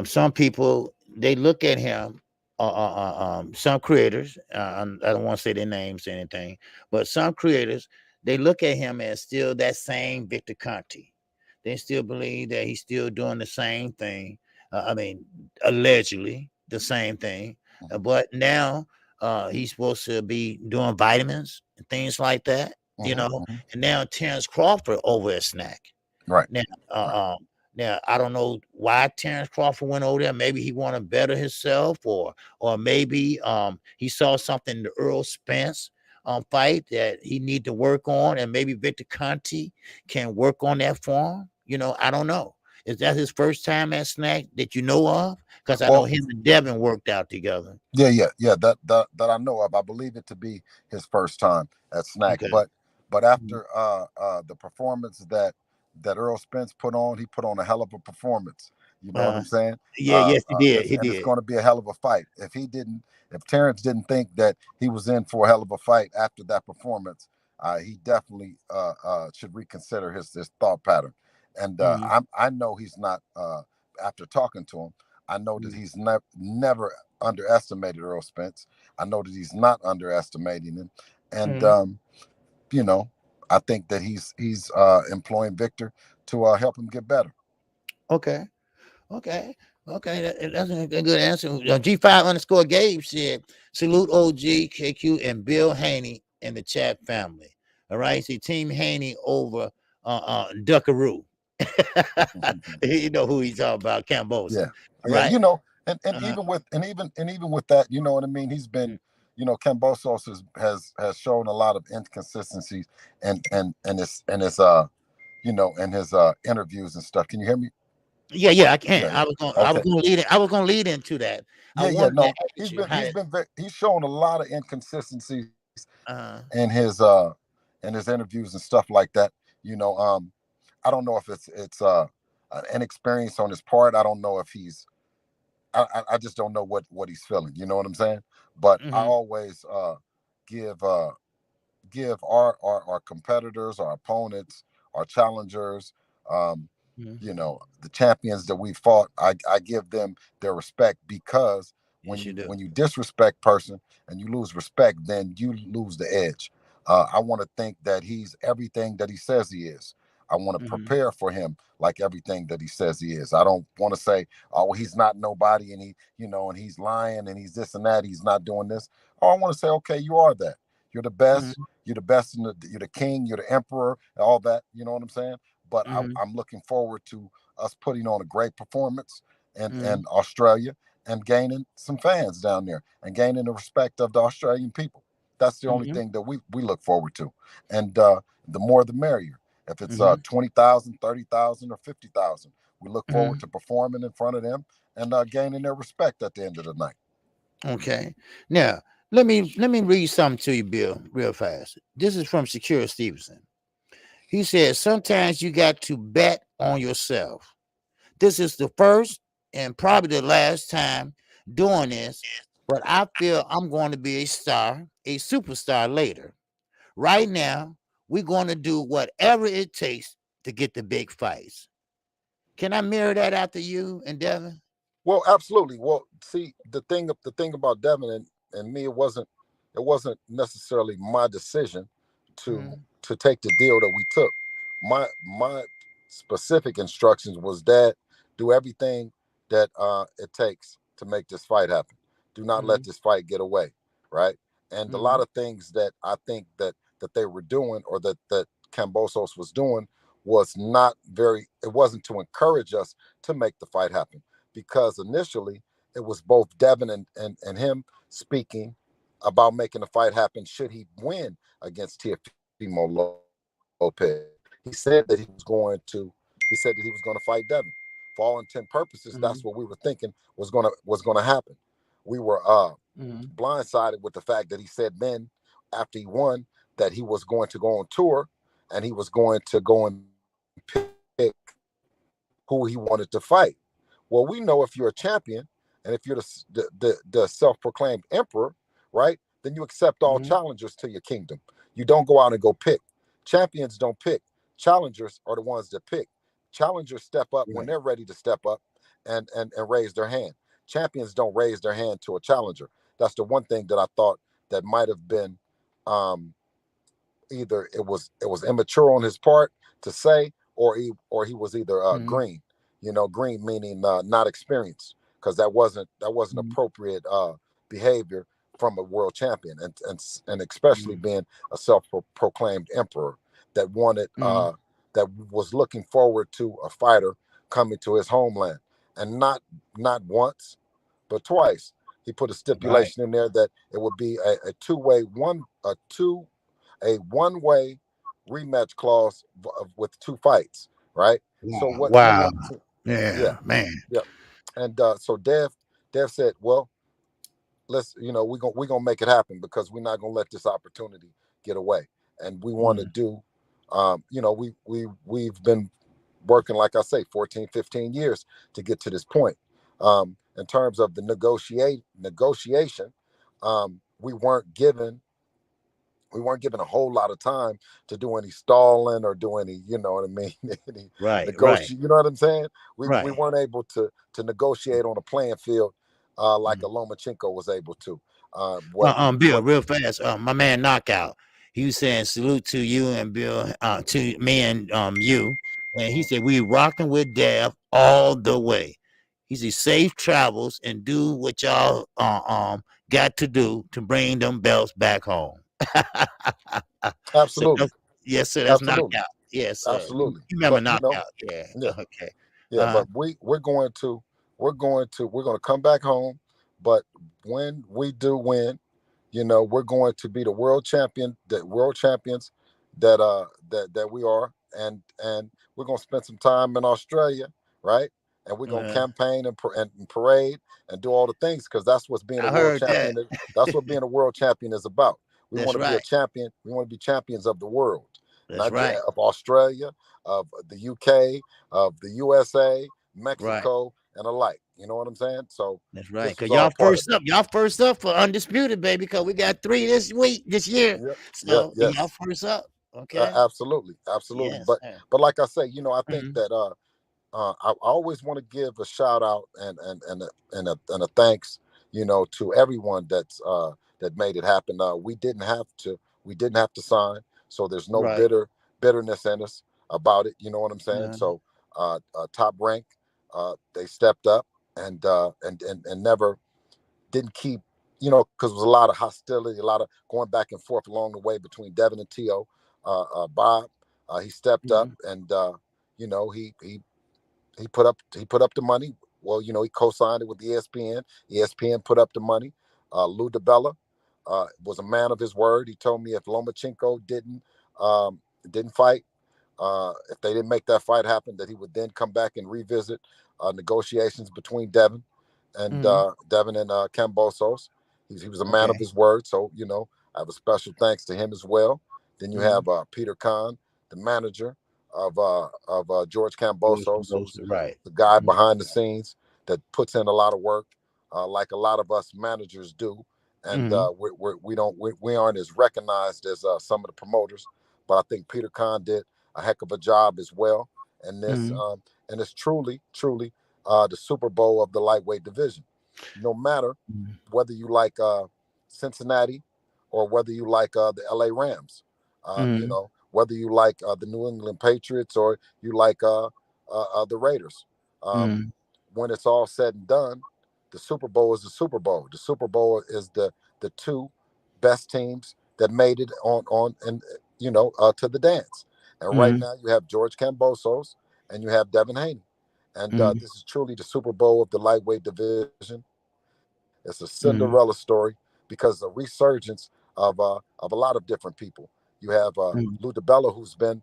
some people, they look at him. Some creators, I don't want to say their names or anything, but some creators, they look at him as still that same Victor Conti. They still believe that he's still doing the same thing. Allegedly the same thing, but now he's supposed to be doing vitamins and things like that, and now Terrence Crawford over at Snack. Right. Now, now I don't know why Terrence Crawford went over there. Maybe he wanted to better himself, or maybe he saw something in the Errol Spence fight that he need to work on, and maybe Victor Conti can work on that for him. I don't know. Is that his first time at Snack that you know of? Because I know him and Devin worked out together. Yeah. That I know of. I believe it to be his first time at Snack. Okay. But after the performance that Errol Spence put on, he put on a hell of a performance. You know what I'm saying? Yes, he did. It's going to be a hell of a fight. If Terrence didn't think that he was in for a hell of a fight after that performance, he definitely should reconsider his thought pattern. And I know he's not. After talking to him, I know that he's never underestimated Errol Spence. I know that he's not underestimating him, and I think that he's employing Victor to help him get better. Okay. That's a good answer. G5_Gabe said, salute OG, KQ, and Bill Haney and the chat family. All right. See, Team Haney over Duckaroo. You know who he's talking about, Cambosa. Yeah. Right. Even with that, you know what I mean? He's been, Cambosos has shown a lot of inconsistencies and his interviews and stuff. Can you hear me? Yeah, I can. Yeah. I was gonna lead into that. He's shown a lot of inconsistencies in his in his interviews and stuff like that. You know, I don't know if it's an experience on his part. I don't know if he's. I just don't know what he's feeling. You know what I'm saying? But I Mm-hmm. always give give our competitors, our opponents, our challengers, um, Mm-hmm. you know, the champions that we fought. I give them their respect, because Yes, you do. when you disrespect person and you lose respect, then you lose the edge. I want to think that he's everything that he says he is. I want to Mm-hmm. prepare for him like everything that he says he is. I don't want to say, oh, well, he's not nobody, and he, you know, and he's lying, and he's this and that. He's not doing this. Oh, I want to say, okay, you are that. You're the best. Mm-hmm. You're the best. You're the king. You're the emperor. All that. You know what I'm saying? But Mm-hmm. I'm looking forward to us putting on a great performance Mm-hmm. in Australia, and gaining some fans down there, and gaining the respect of the Australian people. That's the only Mm-hmm. thing that we look forward to. And the more the merrier. If it's Mm-hmm. 20,000, 30,000, or 50,000, we look forward Mm-hmm. to performing in front of them and gaining their respect at the end of the night. Okay. Now let me read something to you, Bill, real fast. This is from Secure Stevenson. He says sometimes you got to bet on yourself. This is the first and probably the last time doing this, but I feel I'm going to be a star, a superstar later. Right now, we're going to do whatever it takes to get the big fights. Can I mirror that after you and Devin? Well, absolutely. Well, see, the thing about Devin and me, it wasn't necessarily my decision to Mm-hmm. take the deal that we took. My specific instructions was, Dad, do everything that it takes to make this fight happen. Do not Mm-hmm. let this fight get away, right? And a Mm-hmm. lot of things that I think that they were doing, or that Cambosos was doing, was not very. It wasn't to encourage us to make the fight happen, because initially it was both Devin and him speaking about making the fight happen should he win against Teofimo Lopez. He said that he was going to fight Devin. For all intent purposes, that's what we were Mm-hmm. thinking was gonna happen. We were Mm-hmm. blindsided with the fact that he said then, after he won, that he was going to go on tour, and he was going to go and pick who he wanted to fight. Well, we know if you're a champion, and if you're the self-proclaimed emperor, right, then you accept all Mm-hmm. challengers to your kingdom. You don't go out and go pick. Champions don't pick. Challengers are the ones that pick. Challengers step up when Right. they're ready to step up and raise their hand. Champions don't raise their hand to a challenger. That's the one thing that I thought that might have been, um, either it was immature on his part to say, or he was either Mm-hmm. green. You know, green meaning not experienced, because that wasn't Mm-hmm. appropriate behavior from a world champion, and especially being a self-proclaimed emperor that wanted Mm-hmm. that was looking forward to a fighter coming to his homeland, and not once but twice. He put a Right. stipulation in there that it would be a two-way one a two a one-way rematch clause with two fights, right? So Wow. what? Wow. Yeah, Yeah, man. yeah. And so Dev said, well, let's, we're gonna make it happen, because we're not gonna let this opportunity get away, and we want to Mm-hmm. do, we've been working, like I say, 14, 15 years to get to this point. In terms of the negotiation, we weren't given a whole lot of time to do any stalling or do any, you know what I mean, any Right. Right. negotiate. You know what I'm saying? We Right. weren't able to negotiate on a playing field like a Lomachenko was able to. Bill, What? real fast. My man Knockout. He was saying salute to you and Bill, to me and you. And he Mhm. said we rocking with Dev all the way. He said safe travels and do what y'all got to do to bring them belts back home. So Absolutely, yes, sir. That's absolutely, Knockout. Yes, sir. You absolutely. remember But Knockout? Yeah. yeah, Okay. yeah. Uh, But we're going to come back home. But when we do win, we're going to be the world champions that we are, and we're going to spend some time in Australia, right? And we're going to uh, campaign and parade and do all the things, because that's what being a I world heard that. champion is. That's what being a world champion is about. We That's want to be a right. champion. We want to be champions of the world, That's not just right. of Australia, of the UK, of the USA, Right. Mexico, and alike. You know what I'm saying? So That's right. this Cause was all y'all part of first it. up. Y'all first up for undisputed, baby. Cause we got 3 this year. Yeah, yeah, So y'all yes, first up. Okay. absolutely, absolutely. Yes, sir. But like I say, I think Mhm. that I always want to give a shout out and a thanks, to everyone that made it happen. We didn't have to sign, so there's no Right. bitterness in us about it. You know what I'm saying? Uh, So Top Rank, they stepped up and never didn't keep, because there was a lot of hostility, a lot of going back and forth along the way between Devin and T.O. Bob, he stepped up mhm, and he put up the money. Well, he co-signed it with ESPN. ESPN put up the money. Lou DiBella was a man of his word. He told me if Lomachenko didn't fight, if they didn't make that fight happen, that he would then come back and revisit negotiations between mhm. Devin and Kambosos. He was a man of Okay. his word, so I have a special thanks to him as well. Then you Mhm. have Peter Kahn, the manager of George George Kambosos, who's Condosa, right. the guy Mhm, behind the scenes that puts in a lot of work, like a lot of us managers do, and mhm, we aren't as recognized as some of the promoters. But I think Peter Kahn did a heck of a job as well. And mhm, and it's truly the Super Bowl of the lightweight division. No matter mhm, whether you like Cincinnati or whether you like the LA Rams, mhm, whether you like the New England Patriots or you like the Raiders. Um, mhm, when it's all said and done, the Super Bowl is the Super Bowl. The Super Bowl is the two best teams that made it on and to the dance. And right mhm, now you have George Kambosos and you have Devin Haney, and mhm, this is truly the Super Bowl of the lightweight division. It's a Cinderella story mhm, because the resurgence of a lot of different people. You have Lou mhm, DiBella, who's been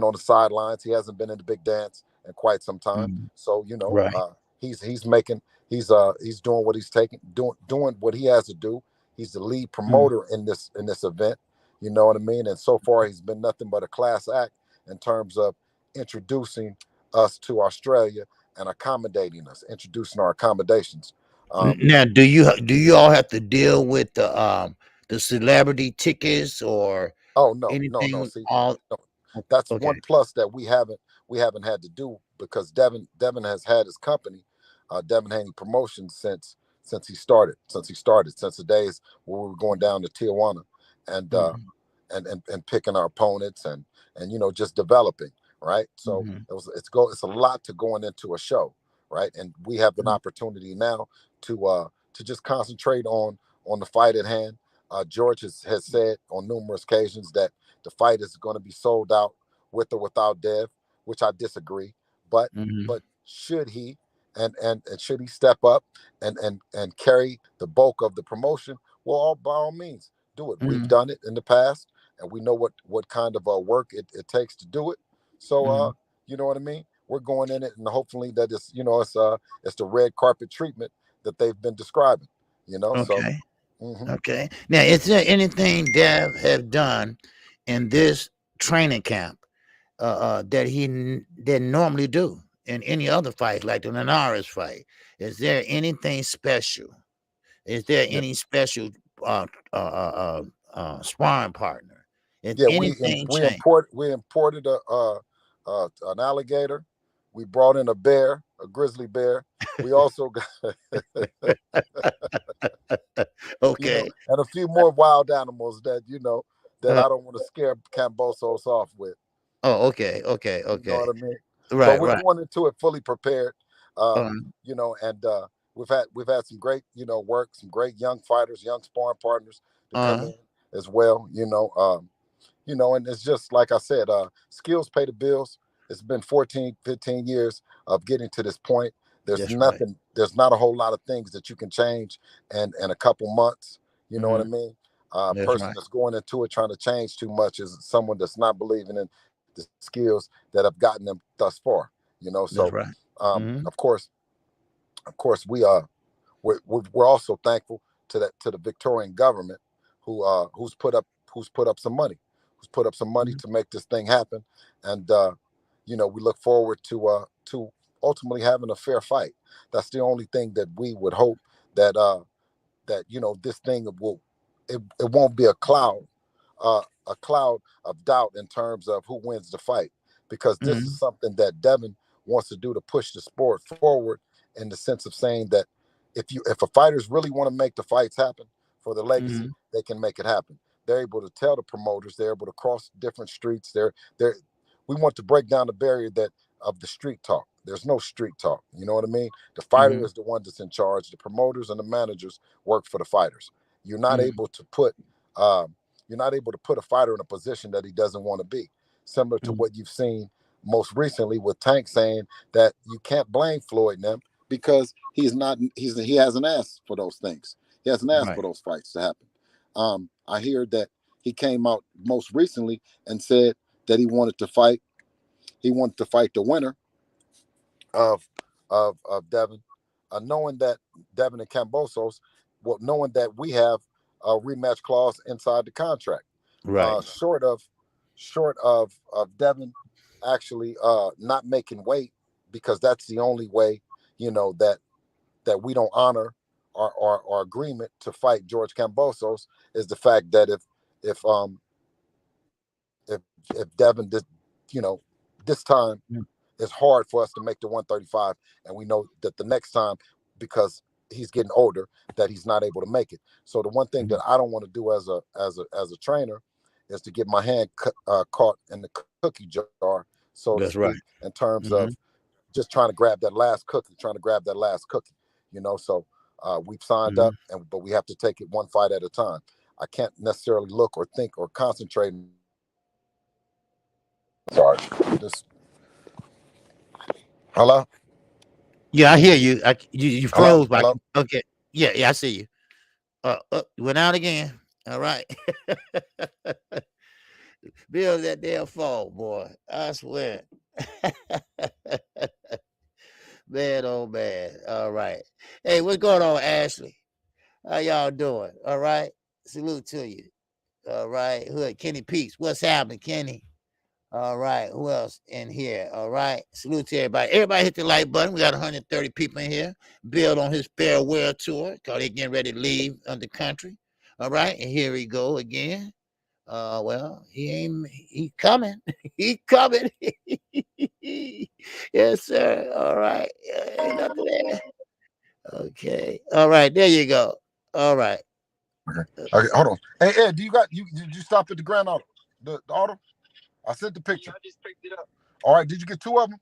on the sidelines. He hasn't been in the big dance in quite some time. mhm. So Right. he's making he's doing what he's doing what he has to do. He's the lead Mhm, promoter in this event. You know what I mean? And so far, he's been nothing but a class act in terms of introducing us to Australia and accommodating us, introducing our accommodations. Um, Now, do you all have to deal with the celebrity tickets or oh no. anything? See, All no, that's okay. one plus that we haven't had to do because Devin has had his company, Devin Haney Promotions since the days where we were going down to Tijuana and Mhm, and picking our opponents and just developing, right. So mhm, it's a lot to going into a show, right, and we have an mhm, opportunity now to just concentrate on the fight at hand. George has said on numerous occasions that the fight is going to be sold out with or without Dev, which I disagree. But mhm, should he and should he step up and carry the bulk of the promotion? Well, by all means, do it. We've mhm, done it in the past, and we know what kind of work it takes to do it. So mhm. you know what I mean. We're going in it, and hopefully that is it's the red carpet treatment that they've been describing. So. Okay. Hmm. Okay. Now, is there anything Dev have done in this training camp that didn't normally do in any other fight, like the Linares fight? Is there anything special? Is there Yeah, any special uh, sparring partner? Is yeah. anything changed? We imported an alligator. We brought in a bear, a grizzly bear. We also got Okay. and a few more wild animals that Uh, I don't want to scare Cambosos off with. oh, okay. Okay. You know Okay. what I mean? But Right. we're Right. going into it fully prepared. Um, Um, and we've had some great work, some great young fighters, young sparring partners to come uh, in as well. And it's just like I said, skills pay the bills. It's been 14, 15 years of getting to this point. that's right. There's not a whole lot of things that you can change in a couple months. You know what I Hmm. mean? A That's person right. that's going into it trying to change too much is someone that's not believing in the skills that have gotten them thus far. So That's right. Hmm. of course, we're also thankful to the Victorian government who's put up some money, to make this thing happen. And we look forward to ultimately having a fair fight. That's the only thing that we would hope, that this thing it won't be a cloud of doubt in terms of who wins the fight, because this is something that Devin wants to do to push the sport forward, in the sense of saying that if a fighters really want to make the fights happen for the legacy, they can make it happen. They're able to tell the promoters, they're able to cross different streets. We want to break down the barrier of the street talk. There's no street talk. You know what I mean? The fighter is the one that's in charge. The promoters and the managers work for the fighters. You're not able to put a fighter in a position that he doesn't want to be. Similar to what you've seen most recently with Tank saying that you can't blame Floyd and them, because he hasn't asked for those things. He hasn't asked for those fights to happen. I hear that he came out most recently and said that he wanted to fight the winner of Devin, knowing that Devin and Kambosos, knowing that we have a rematch clause inside the contract. Right. Short of Devin actually not making weight, because that's the only way, that we don't honor our agreement to fight George Kambosos, is the fact that if Devin did, this time it's hard for us to make the 135, and we know that the next time, because he's getting older, that he's not able to make it. So the one thing that I don't want to do as a trainer is to get my hand caught in the cookie jar, so to speak, in terms of just trying to grab that last cookie. So we've signed up, but we have to take it one fight at a time. I can't necessarily look or think or concentrate. Sorry, just hello. Yeah, I hear you. You froze. Hello? Okay. Yeah, I see you. You went out again. All right. Bill, that damn phone, boy. I swear. Man, oh man. All right. Hey, what's going on, Ashley? How y'all doing? All right. Salute to you. All right. Hood, Kenny Peaks. What's happening, Kenny? All right. Who else in here? All right. Salute to everybody. Everybody hit the like button. We got 130 people in here. Bill on his farewell tour, because they're getting ready to leave the country. All right. And here we go again. Well, he coming. He coming. Yes, sir. All right. Ain't nothing there. Okay. All right. There you go. All right. Okay, hold on. Hey, Ed, did you stop at the Grand Auto? The auto? I sent the picture. Yeah, I just picked it up. All right, did you get two of them?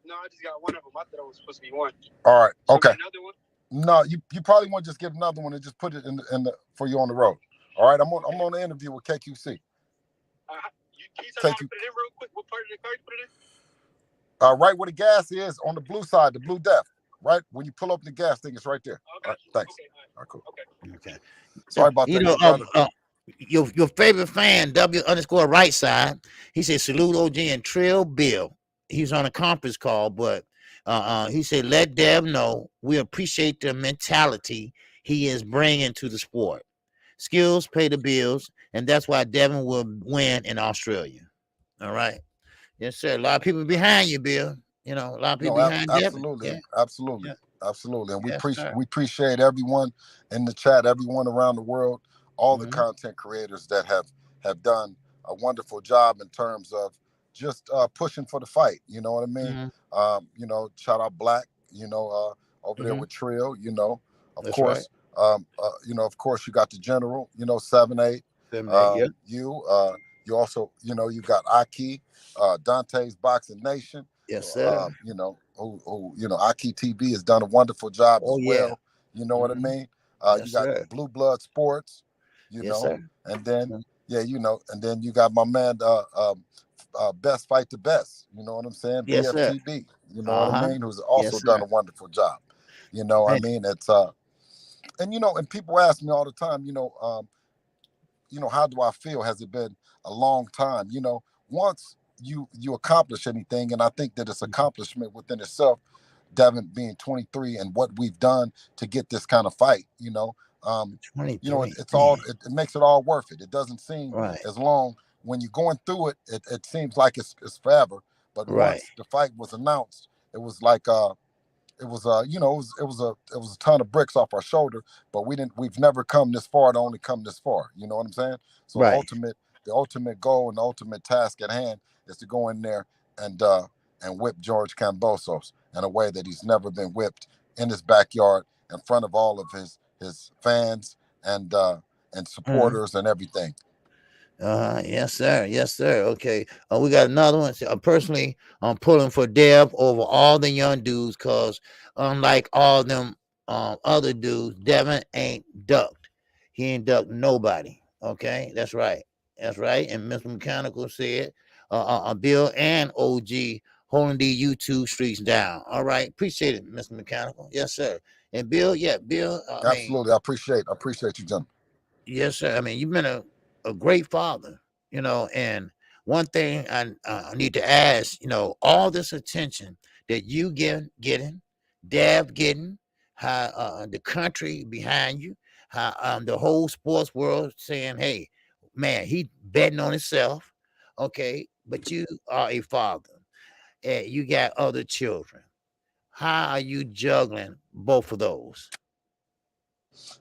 No, I just got one of them. I thought it was supposed to be one. All right, okay. Another one? No, you probably want to just get another one and just put it in the for you on the road. All right, I'm on the interview with KQC. Can you tell me how to put it in real quick? What part of the car you put it in? Right where the gas is, on the blue side, the blue depth. Right when you pull up the gas thing, it's right there. Okay. All right, thanks. Okay. All right, cool. Okay. Sorry about that. Your favorite fan, W_right side, he said, salute OG and Trill Bill. He was on a conference call, but he said, let Dev know we appreciate the mentality he is bringing to the sport. Skills pay the bills, and that's why Devin will win in Australia. All right. Yes, sir. A lot of people behind you, Bill. A lot of people behind absolutely, Devin. absolutely, Yeah. absolutely. And Yes, we appreciate everyone in the chat, everyone around the world, all the Mhm. content creators that have done a wonderful job in terms of just pushing for the fight. You know what I mean? Mhm. Shout out Black. Over there with Trill. Of That's course. right. Of course, you got the General. 7-8. Yeah. You also, you got Aki, Dante's Boxing Nation. Yes, sir. Aki TV has done a wonderful job as well. You know what I mean? Yes, you got sir. Blue Blood Sports, Yes, sir. and then and then you got my man Best Fight the Best. You know what I'm saying? Yes, sir. BFTB. You know what I mean? Who's also Yes, done sir. a wonderful job. I mean, it's and people ask me all the time, how do I feel? Has it been a long time? Once you accomplish anything, and I think that it's accomplishment within itself, Devin being 23 and what we've done to get this kind of fight, You know, 23. it's all it makes it all worth it. It doesn't seem Right. as long when you're going through it. It seems like it's forever. But Right. once the fight was announced, it was like it was you know it was a ton of bricks off our shoulder, but we've never come this far to only come this far, you know what I'm saying? So Right. the ultimate goal and the ultimate task at hand is to go in there and whip George Kambosos in a way that he's never been whipped, in his backyard, in front of all of his fans and supporters and everything. Yes, sir. Yes, sir. Okay. We got another one. Personally, I'm pulling for Dev over all the young dudes because, unlike all them other dudes, Devin ain't ducked. He ain't ducked nobody. Okay, that's right. That's right. And Mr. Mechanical said, Bill and OG holding the YouTube streets down. All right. Appreciate it, Mr. Mechanical. Yes, sir. And Bill, yeah, Bill. I mean, Absolutely, I appreciate you, gentlemen. yes, sir. I mean, you've been a great father, and one thing I need to ask, all this attention that you getting, Dad getting, how the country behind you, how the whole sports world saying, hey, man, he betting on himself, okay, but you are a father and you got other children. How are you juggling both of those?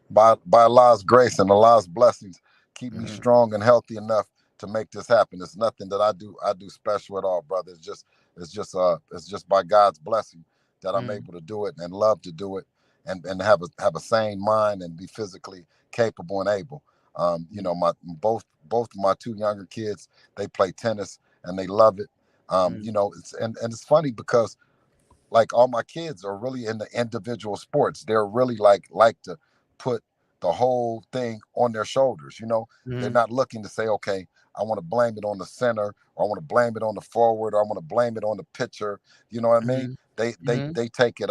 By Allah's grace and Allah's blessings, keep me Mm-hmm. strong and healthy enough to make this happen. It's nothing that I do special at all, brother. It's just by God's blessing that I'm Mm-hmm. able to do it and love to do it and have a sane mind and be physically capable and able. My both my two younger kids, they play tennis and they love it. Mm-hmm. And it's funny because like all my kids are really into individual sports. They're really like to put the whole thing on their shoulders. They're Mm-hmm. not looking to say, okay, I want to blame it on the center, or I want to blame it on the forward, or I want to blame it on the pitcher. You know what I mean? They they Mm-hmm. they take it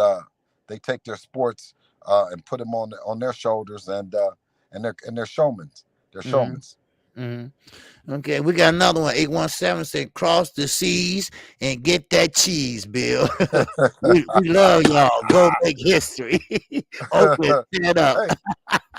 they take their sports and put them on their shoulders and they're showmen. They're Mm-hmm. showmen. Mm-hmm. Okay, we got another one. 817 said, cross the seas and get that cheese, Bill. we love y'all. Go make history. Open, stand up.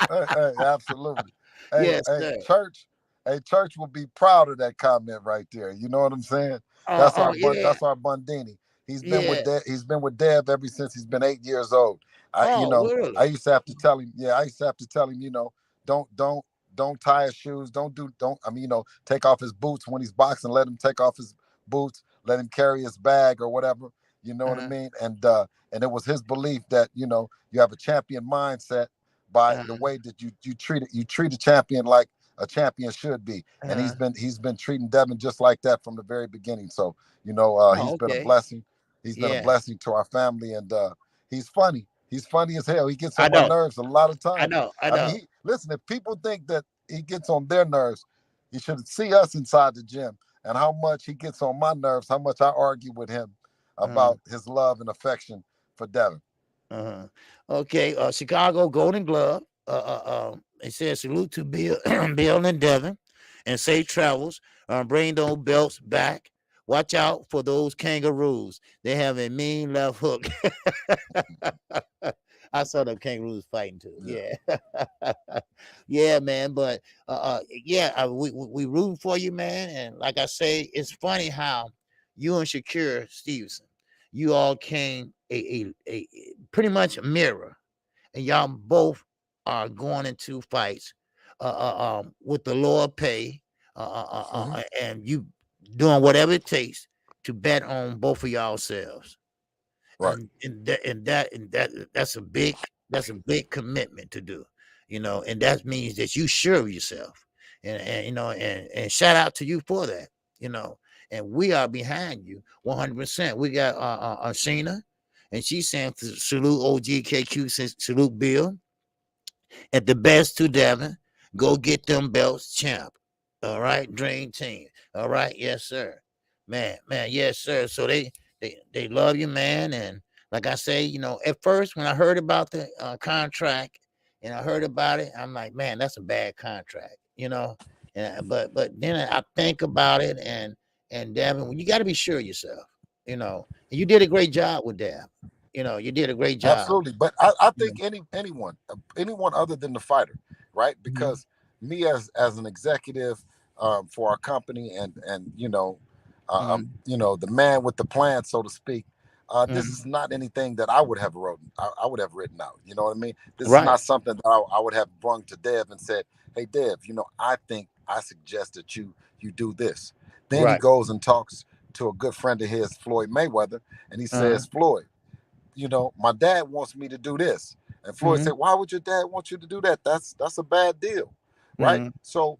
Hey, hey, absolutely. Hey, Yes, hey, sir. church will be proud of that comment right there. You know what I'm saying? Yeah. That's our Bundini. Yeah. He's been with Dev ever since he's been 8 years old. Oh, really? I used to have to tell him, I used to have to tell him, don't don't tie his shoes, don't I mean, take off his boots when he's boxing, let him take off his boots, let him carry his bag or whatever. You know what I Uh-huh. mean? And it was his belief that, you have a champion mindset by the Uh-huh. way that you treat a champion like a champion should be, and Uh-huh. he's been treating Devin just like that from the very beginning. So Oh, he's been a okay. blessing. He's been a Yeah. blessing to our family, and he's funny. He's funny as hell. He gets I on my know. nerves a lot of I times. know. I I mean, know. listen. If people think that he gets on their nerves, you should see us inside the gym and how much he gets on my nerves. How much I argue with him Uh-huh. about his love and affection for Devin. Uh-huh. Okay. Chicago Golden Glove. It says salute to Bill, Bill and Devin, and safe travels. Bring those belts back. Watch out for those kangaroos. They have a mean left hook. I saw them kangaroos fighting too. Yeah. Yeah, yeah, man. But yeah, we rooting for you, man. And like I say, it's funny how you and Shakira Stevenson, you all came a pretty much a mirror, and y'all both are going into fights with the lower pay, and you doing whatever it takes to bet on both of y'all selves, Right. that's a big commitment to do, and that means that you sure of yourself, and and shout out to you for that, and we are behind you 100%. We got Sheena, and she's saying salute OGKQ, salute Bill, at the best to Devin. Go get them belts, champ. All right, Dream Team. All right, yes, sir. Man, yes, sir. So they love you, man. And like I say, at first when I heard about the contract and I heard about it, I'm like, man, that's a bad contract, but then I think about it, and Devin, you got to be sure of yourself, and you did a great job with Dev. You did a great job. Absolutely. But I think anyone other than the fighter, right? Because me as an executive for our company and the man with the plan, so to speak, this is not anything that I would have written. I would have written out. You know what I mean? This is not something that I would have brung to Dev and said, "Hey, Dev, I suggest that you do this." Then he goes and talks to a good friend of his, Floyd Mayweather, and he says, "Floyd, my dad wants me to do this." And Floyd said, "Why would your dad want you to do that? That's a bad deal." Right. So,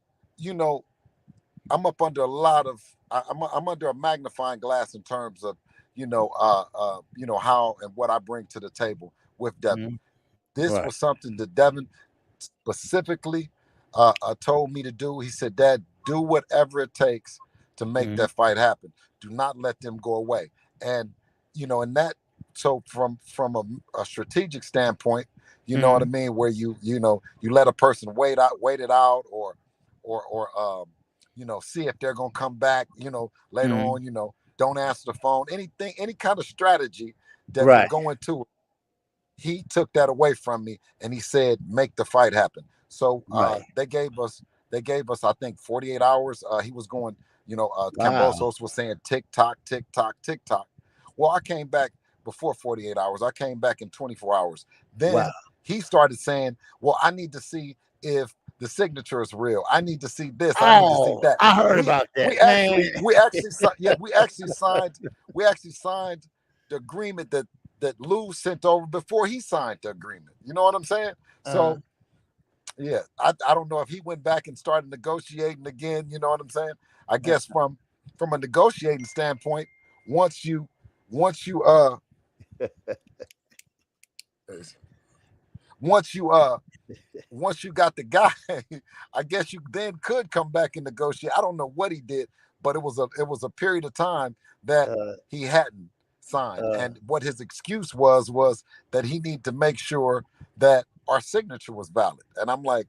I'm up under a lot of, I'm under a magnifying glass in terms of, how and what I bring to the table with Devin. This was something that Devin specifically told me to do. He said, "Dad, do whatever it takes to make that fight happen. Do not let them go away." And, and that, so from a strategic standpoint, you know what I mean, where you let a person wait it out, or see if they're gonna come back, later on, don't answer the phone, any kind of strategy that would go into it. He took that away from me and he said, "Make the fight happen." So they gave us, I think, 48 hours. He was going, Cambosos was saying tick tock, tick tock, tick tock. Well, I came back before 48 hours. I came back in 24 hours. Then he started saying, "Well, I need to see if the signature is real. I need to see this. I need to see that." I heard about that. We actually signed the agreement that Lou sent over before he signed the agreement. You know what I'm saying? So yeah, I don't know if he went back and started negotiating again. You know what I'm saying? I guess from a negotiating standpoint, once you got the guy, I guess you then could come back and negotiate. I don't know what he did, but it was a period of time that he hadn't signed, and what his excuse was that he needed to make sure that our signature was valid. And I'm like,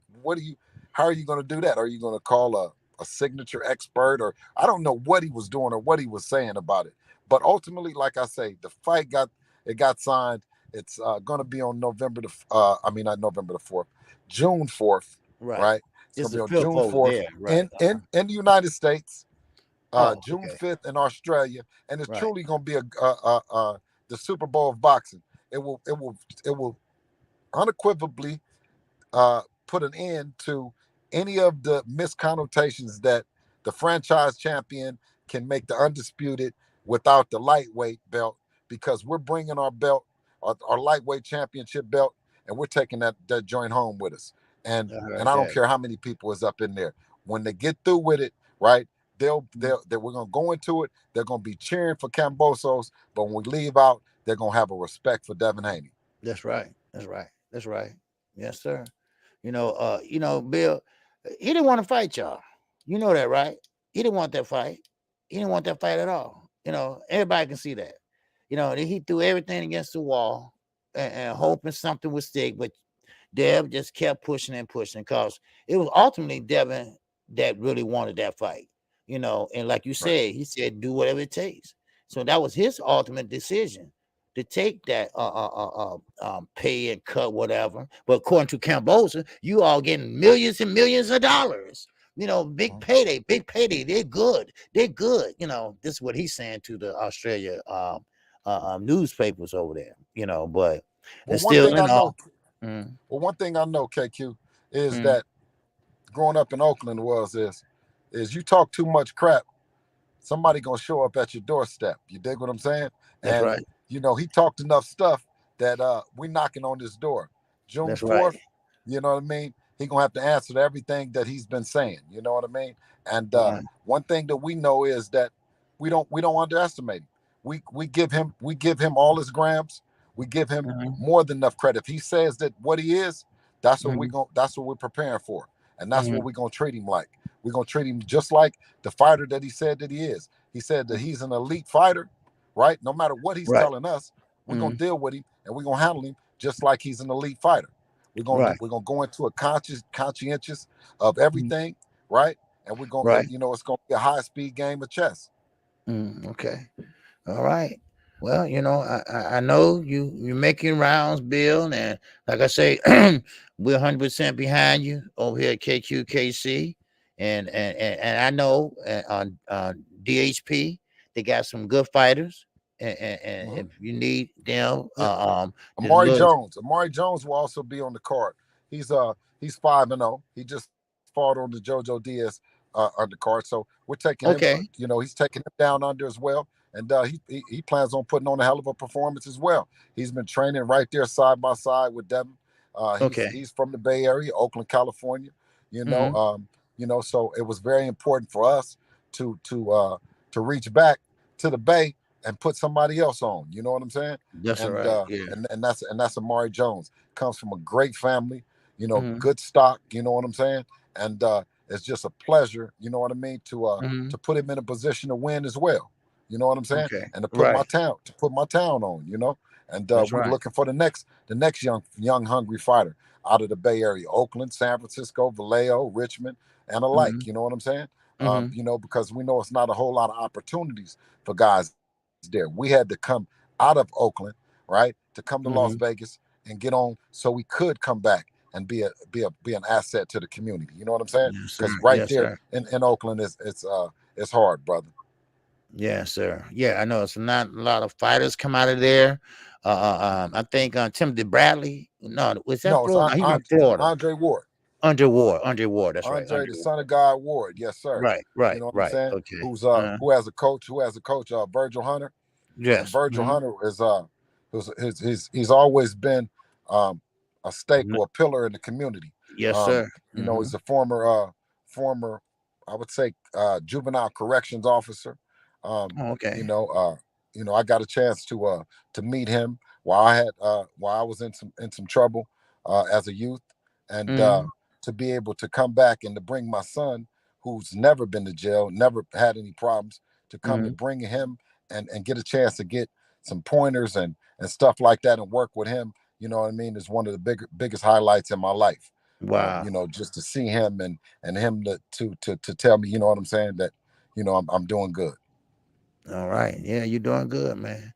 how are you going to do that? Are you going to call a signature expert? Or I don't know what he was doing or what he was saying about it. But ultimately, like I say, the fight got signed. It's going to be on not November the 4th, June 4th, right? It's going to be on June 4th in the United States, June 5th in Australia, and it's truly going to be the Super Bowl of boxing. It will unequivocally put an end to any of the misconnotations that the franchise champion can make the undisputed without the lightweight belt, because we're bringing our belt, our lightweight championship belt, and we're taking that joint home with us. And I don't care how many people is up in there. When they get through with it, right, we're gonna go into it. They're gonna be cheering for Cambosos, but when we leave out, they're gonna have a respect for Devin Haney. That's right. Yes, sir. Bill, he didn't want to fight y'all. You know that, right? He didn't want that fight. He didn't want that fight at all. Everybody can see that. He threw everything against the wall and hoping something would stick, but Dev just kept pushing and pushing, because it was ultimately Devin that really wanted that fight. And like you said, he said, "Do whatever it takes." So that was his ultimate decision, to take that pay and cut, whatever. But according to Cambosa, you all getting millions and millions of dollars. Big payday. They're good. This is what he's saying to the Australia newspapers over there. But well, still, one thing I know, KQ, is that growing up in Oakland is you talk too much crap, somebody gonna show up at your doorstep. You dig what I'm saying? That's right. He talked enough stuff that we knocking on this door. June 4th, you know what I mean? He gonna have to answer to everything that he's been saying. You know what I mean? And one thing that we know is that we don't underestimate him. We give him all his grams. We give him more than enough credit. If he says that what he is, that's what we're preparing for. And that's what we're gonna treat him like. We're gonna treat him just like the fighter that he said that he is. He said that he's an elite fighter, right? No matter what he's telling us, we're gonna deal with him and we're gonna handle him just like he's an elite fighter. We're gonna go into a conscientious of everything, right? And we're gonna it's gonna be a high speed game of chess. Okay. All right. Well, I know you're making rounds, Bill, and like I say, we're 100% behind you over here at KQKC, and I know on DHP they got some good fighters, and if you need them, just Amari look. Jones. Amari Jones will also be on the card. He's 5-0. He just fought on the JoJo Diaz undercard. So we're taking him. Okay, He's taking him down under as well, and he plans on putting on a hell of a performance as well. He's been training right there side by side with Devin. okay, He's from the Bay Area, Oakland, California. mm-hmm. So it was very important for us to reach back to the Bay and put somebody else on. You know what I'm saying? That's all And right. Yeah. that's Amari Jones. Comes from a great family, Mm-hmm. good stock. You know what I'm saying? And it's just a pleasure. You know what I mean? Mm-hmm. To put him in a position to win as well. You know what I'm saying? Okay, And to put right. my town on. And That's we're right. looking for the next young hungry fighter out of the Bay Area, Oakland, San Francisco, Vallejo, Richmond, and alike. Mm-hmm. You know what I'm saying? Mm-hmm. Because we know it's not a whole lot of opportunities for guys there. We had to come out of Oakland, right, to come to Las Mm-hmm. Vegas and get on, so we could come back and be an asset to the community. You know what I'm saying? Yes, Because sir. right Yes, there sir. in Oakland, it's hard, brother. Yes, sir. Yeah, I know it's not a lot of fighters come out of there. I think Timothy Bradley. No, was that No, it's Florida? No, he's from Florida. Andre Ward. Under War. That's right. Andre, the Under son War. of God Ward. Yes, sir. Right, You right, know what I'm right. saying? Okay. Who has a coach? Virgil Hunter. And Yes. Virgil Mm-hmm. Hunter he's always been a staple, a pillar in the community. Yes, sir. He's Mm-hmm. a former, I would say, juvenile corrections officer. Oh, okay. I got a chance to meet him while I was in some trouble as a youth, and Mm-hmm. to be able to come back and to bring my son, who's never been to jail, never had any problems, to come Mm-hmm. and bring him and get a chance to get some pointers and stuff like that and work with him. You know what I mean? Is one of the biggest highlights in my life. Wow. Just to see him and him to tell me, you know what I'm saying, that I'm doing good. All right. Yeah, you're doing good, man.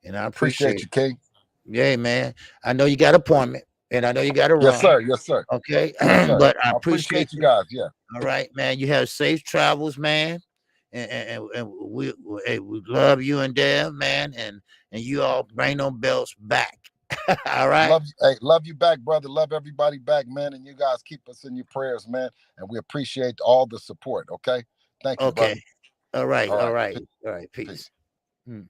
And I Appreciate appreciate you, it. King. Yeah, man. I know you got an appointment, and I know you got to Yes, run. sir. Yes, sir. Okay, Yes, sir. but I I appreciate appreciate you you. guys. Yeah. All right, man. You have safe travels, man. And we love you and Dev, man. And you all bring them belts back. All right. Love you back, brother. Love everybody back, man. And you guys keep us in your prayers, man. And we appreciate all the support. Okay. Thank you, brother. Okay. All right. All All right. right. All right. Peace. Peace.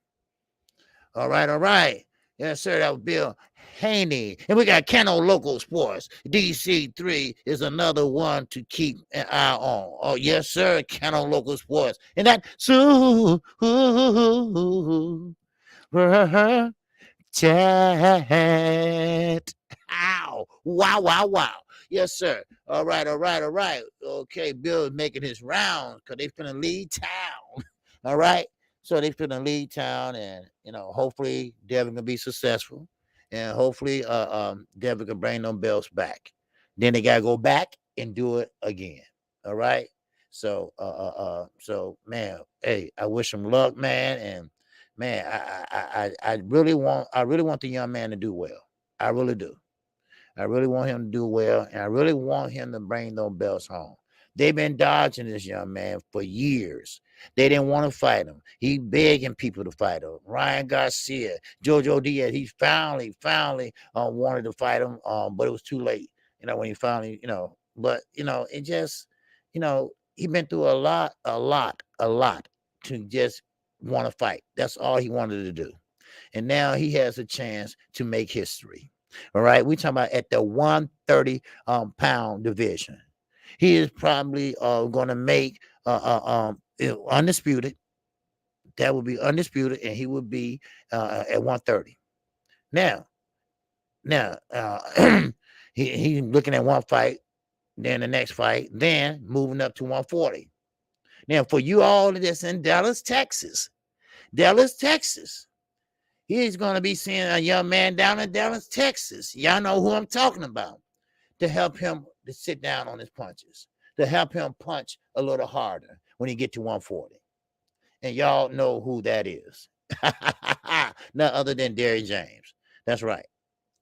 All right. All right. Yes, sir. That was Bill Haney. And we got Keno Local Sports. DC3 is another one to keep an eye on. Oh, yes, sir. Keno Local Sports. And that chat. Ow. Wow, wow, wow. Yes, sir. All right, all right, all right. Okay, Bill is making his rounds because they finna leave town. All right. So they finna leave town, and hopefully Devin can be successful. And hopefully Devin can bring them belts back. Then they gotta go back and do it again. All right. So man, hey, I wish him luck, man. And man, I really want the young man to do well. I really do. I really want him to do well, and I really want him to bring those belts home. They've been dodging this young man for years. They didn't want to fight him. He begging people to fight him. Ryan Garcia, Jojo Diaz, he finally wanted to fight him, but it was too late. When he finally, but it just, he been through a lot to just want to fight. That's all he wanted to do. And now he has a chance to make history. All right. We're talking about at the 130 pound division. He is probably going to make undisputed. That would be undisputed, and he would be at 130. Now, he's looking at one fight, then the next fight, then moving up to 140. Now, for you all that's in Dallas, Texas, he's going to be seeing a young man down in Dallas, Texas. Y'all know who I'm talking about, to help him to sit down on his punches, to help him punch a little harder when he get to 140. And y'all know who that is. None other than Derrick James. That's right.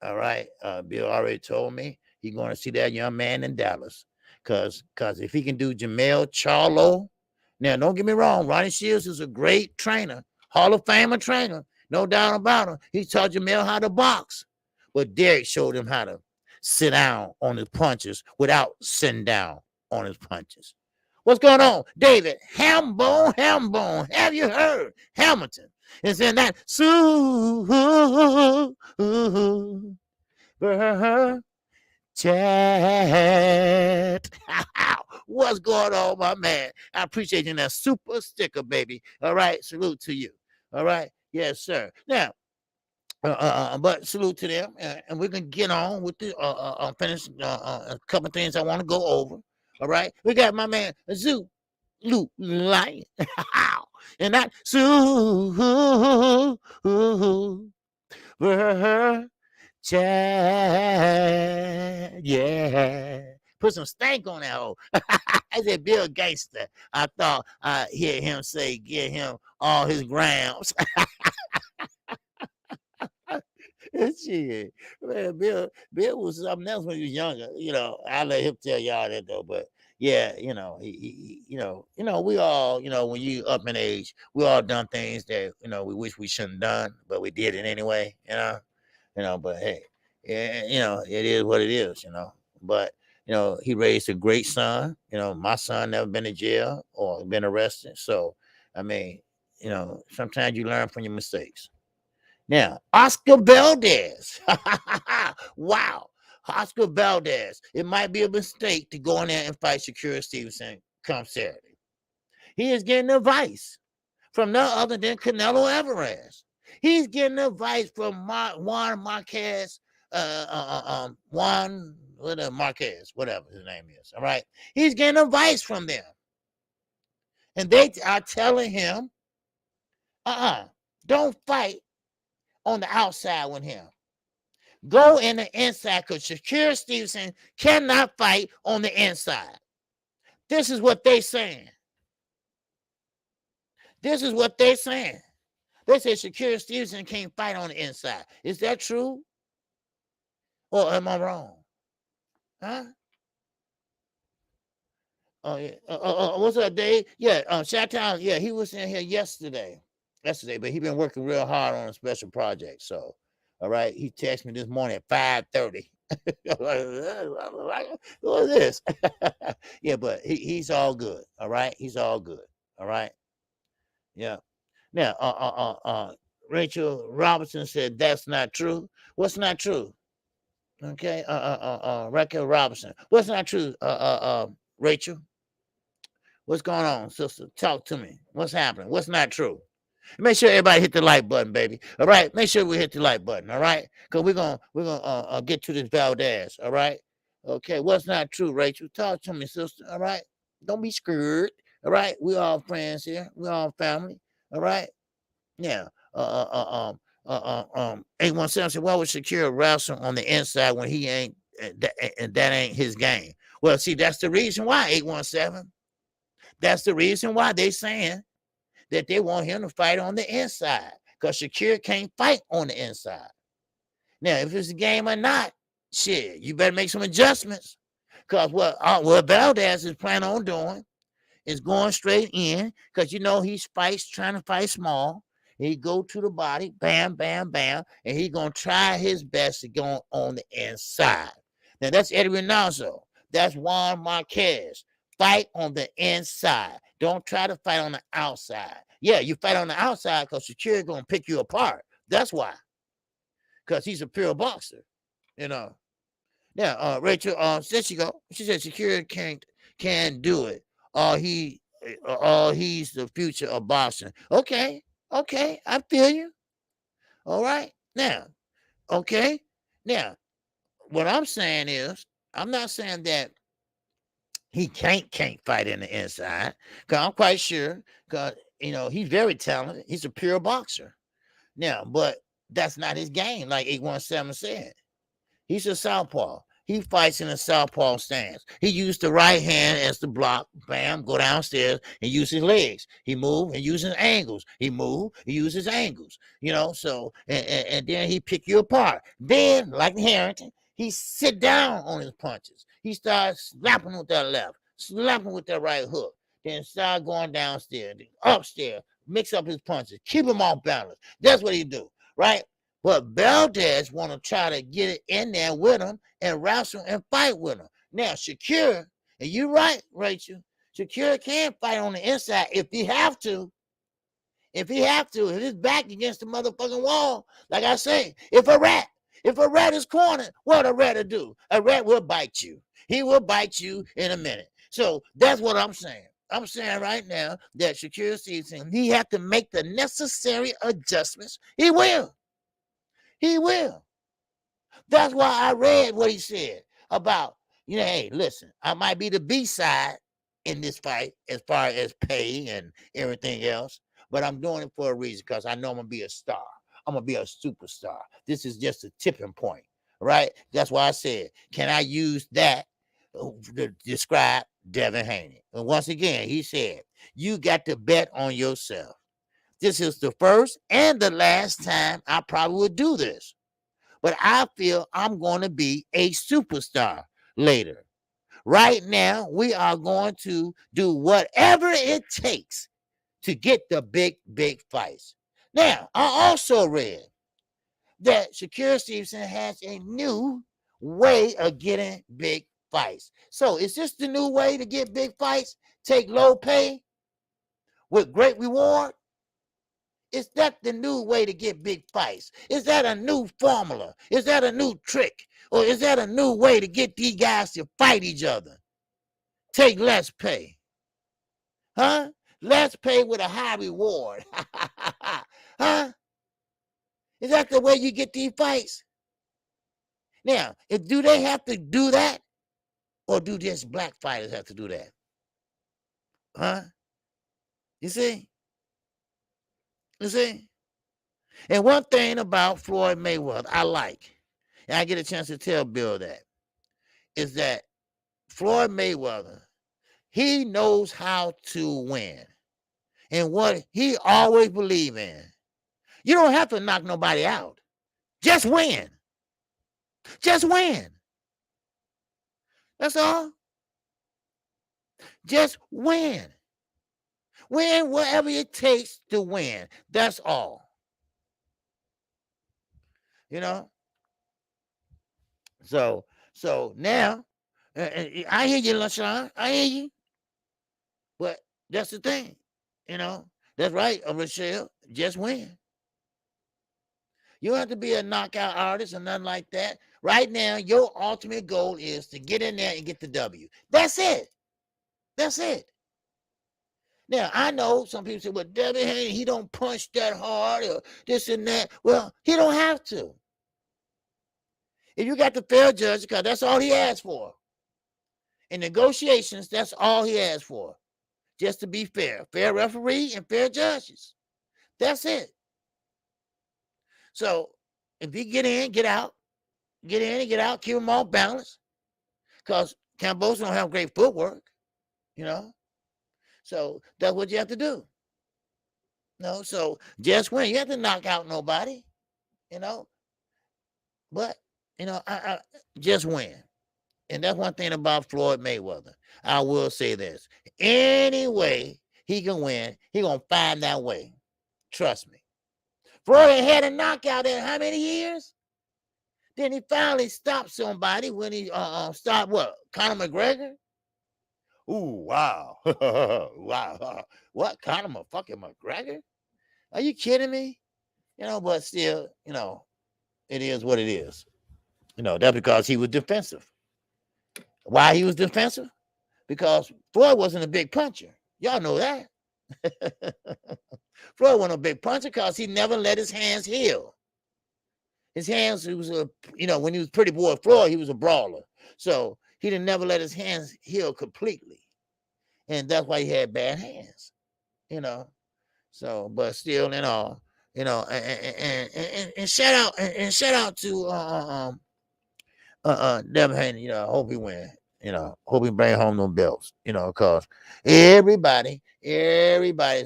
All right. Bill already told me he's going to see that young man in Dallas. Because if he can do Jermell Charlo, now don't get me wrong, Ronnie Shields is a great trainer, Hall of Famer trainer, no doubt about it. He taught Jermell how to box. But Derrick showed him how to sit down on his punches without sitting down on his punches. What's going on? David, Hambone, have you heard? Hamilton is in that chat. What's going on, my man? I appreciate you. That super sticker, baby. All right, salute to you. All right, yes, sir. Now, but salute to them, and we're gonna get on with the finish a couple of things I want to go over. All right, we got my man Zoo Luke Lion, and that chat, yeah. Put some stank on that hole. I said Bill Gangster. I thought I hear him say, get him all his grams. Shit, man, Bill was something else when he was younger. You know, I let him tell y'all that though. But yeah, you know, he we all, when you up in age, we all done things that we wish we shouldn't done, but we did it anyway. But hey, yeah, it is what it is. But he raised a great son. My son never been to jail or been arrested. So I mean, sometimes you learn from your mistakes. Now, Oscar Valdez. Wow. Oscar Valdez. It might be a mistake to go in there and fight Shakur Stevenson come Saturday. He is getting advice from none other than Canelo Alvarez. He's getting advice from Juan Marquez, Juan Marquez, whatever his name is. All right. He's getting advice from them. And they are telling him, don't fight on the outside with him. Go in the inside, because Shakur Stevenson cannot fight on the inside. This is what they're saying. They say Shakur Stevenson can't fight on the inside. Is that true? Or am I wrong? Huh? Oh, yeah. What's up, Dave? Yeah, Chi-Town, yeah, he was in here yesterday, but he been working real hard on a special project. So, all right, he texted me this morning at 5:30. What is this? Yeah, but he's all good. All right, he's all good. All right. Yeah. Now, Rachel Robinson said that's not true. What's not true? Okay. Raquel Robinson. What's not true? Rachel. What's going on, sister? Talk to me. What's happening? What's not true? Make sure everybody hit the like button, baby. All right. Make sure we hit the like button. All right. Because we're gonna get to this Valdez. All right. Okay. What's not true, Rachel? Talk to me, sister. All right. Don't be scared. All right. We all friends here. We all family. All right. Yeah. 817 said, why would Shakur wrestle on the inside when he ain't and that ain't his game? Well, see, that's the reason why 817. That's the reason why they saying that they want him to fight on the inside, because Shakur can't fight on the inside. Now, if it's a game or not, shit, you better make some adjustments, because what Valdez is planning on doing is going straight in, because he's trying to fight small. He go to the body, bam, bam, bam, and he gonna try his best to go on the inside. Now that's Eddie Reynoso. That's Juan Marquez. Fight on the inside. Don't try to fight on the outside. Yeah, you fight on the outside because Shakur gonna pick you apart. That's why. Because he's a pure boxer. Now, Rachel, there she go. She said Shakur can't do it. He's the future of boxing. Okay, I feel you. All right. Now, okay. Now, what I'm saying is, I'm not saying that he can't fight in the inside, because I'm quite sure, because he's very talented. He's a pure boxer. Now, but that's not his game, like 817 said. He's a southpaw. he fights in a southpaw stance. He used the right hand as the block, bam, go downstairs and use his legs. He move and uses angles. He move, he uses angles, so, and then he pick you apart. Then, like Harrington, he sit down on his punches. He starts slapping with that left, slapping with that right hook, then start going downstairs, upstairs, mix up his punches, keep him off balance. That's what he do, right? But Valdez want to try to get it in there with him and wrestle and fight with him. Now, Shakur, and you're right, Rachel, Shakur can fight on the inside if he have to. If his back against the motherfucking wall, like I say, if a rat is cornered, what a rat will do? A rat will bite you. He will bite you in a minute. So that's what I'm saying. I'm saying right now that Shakur Stevenson, he have to make the necessary adjustments. He will. He will. That's why I read what he said about, hey, listen, I might be the B-side in this fight as far as pay and everything else, but I'm doing it for a reason because I know I'm going to be a star. I'm going to be a superstar. This is just a tipping point, right? That's why I said, can I use that to describe Devin Haney? And once again, he said, you got to bet on yourself. This is the first and the last time I probably would do this. But I feel I'm going to be a superstar later. Right now, we are going to do whatever it takes to get the big, big fights. Now, I also read that Shakur Stevenson has a new way of getting big fights. So is this the new way to get big fights? Take low pay with great reward? Is that the new way to get big fights? Is that a new formula? Is that a new trick? Or is that a new way to get these guys to fight each other? Take less pay. Huh? Less pay with a high reward. Huh? Is that the way you get these fights? Now, do they have to do that? Or do just black fighters have to do that? Huh? You see? You see? And one thing about Floyd Mayweather I like, and I get a chance to tell Bill that, is that Floyd Mayweather, he knows how to win. And what he always believed in. You don't have to knock nobody out. Just win. Just win. That's all. Just win. Win whatever it takes to win. That's all. So now, I hear you, LaShawn. I hear you. But that's the thing. That's right, Rochelle. Just win. You don't have to be a knockout artist or nothing like that. Right now, your ultimate goal is to get in there and get the W. That's it. That's it. Now, I know some people say, well, Devin Haney, he don't punch that hard or this and that. Well, he don't have to. If you got the fair judge, because that's all he asked for. In negotiations, that's all he asked for. Just to be fair. Fair referee and fair judges. That's it. So, if you get in, get out. Get in and get out. Keep them all balanced. Because Cambosos don't have great footwork. So, that's what you have to do. So just win. You have to knock out nobody. But, I just win. And that's one thing about Floyd Mayweather. I will say this. Any way he can win, he going to find that way. Trust me. Floyd had a knockout in how many years? Then he finally stopped somebody when he stopped what? Conor McGregor? Ooh, wow. Wow. What? Conor motherfucking McGregor? Are you kidding me? But still, it is what it is. That's because he was defensive. Why he was defensive? Because Floyd wasn't a big puncher. Y'all know that. Floyd wasn't a big puncher because he never let his hands heal. His hands, he was when he was Pretty Boy Floyd, he was a brawler. So he didn't never let his hands heal completely. And that's why he had bad hands. So, but still, and shout out to Devin Haney, hope he win. Hope he bring home them belts. Cause everybody's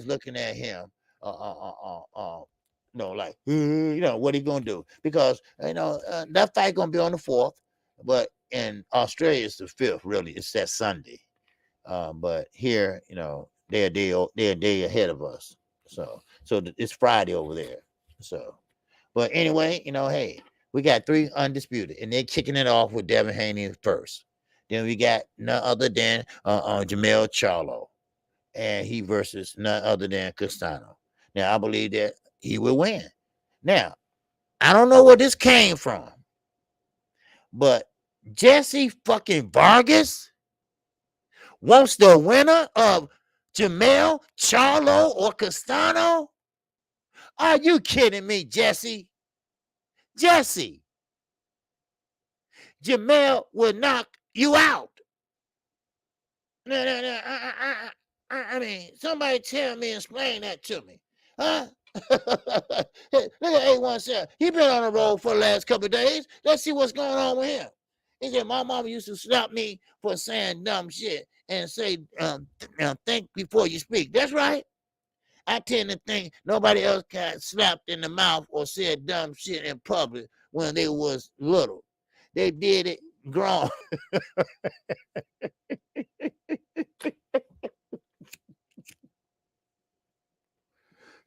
looking at him. Like what he gonna do? Because that fight gonna be on the 4th, but in Australia it's the 5th. Really, it's that Sunday. But here, they're a day ahead of us. So it's Friday over there. So, but anyway, hey, we got 3 undisputed, and they're kicking it off with Devin Haney first. Then we got none other than Jermell Charlo, and he versus none other than Castano. Now, I believe that he will win. Now, I don't know where this came from, but Jesse fucking Vargas wants the winner of Jermell Charlo or Castano? Are you kidding me, Jesse? Jesse, Jermell will knock you out. No. I mean, somebody tell me, explain that to me. Huh? Look at A17. He been on the road for the last couple of days. Let's see what's going on with him. He said, my mama used to slap me for saying dumb shit and say, think before you speak. That's right. I tend to think nobody else got slapped in the mouth or said dumb shit in public when they was little. They did it grown.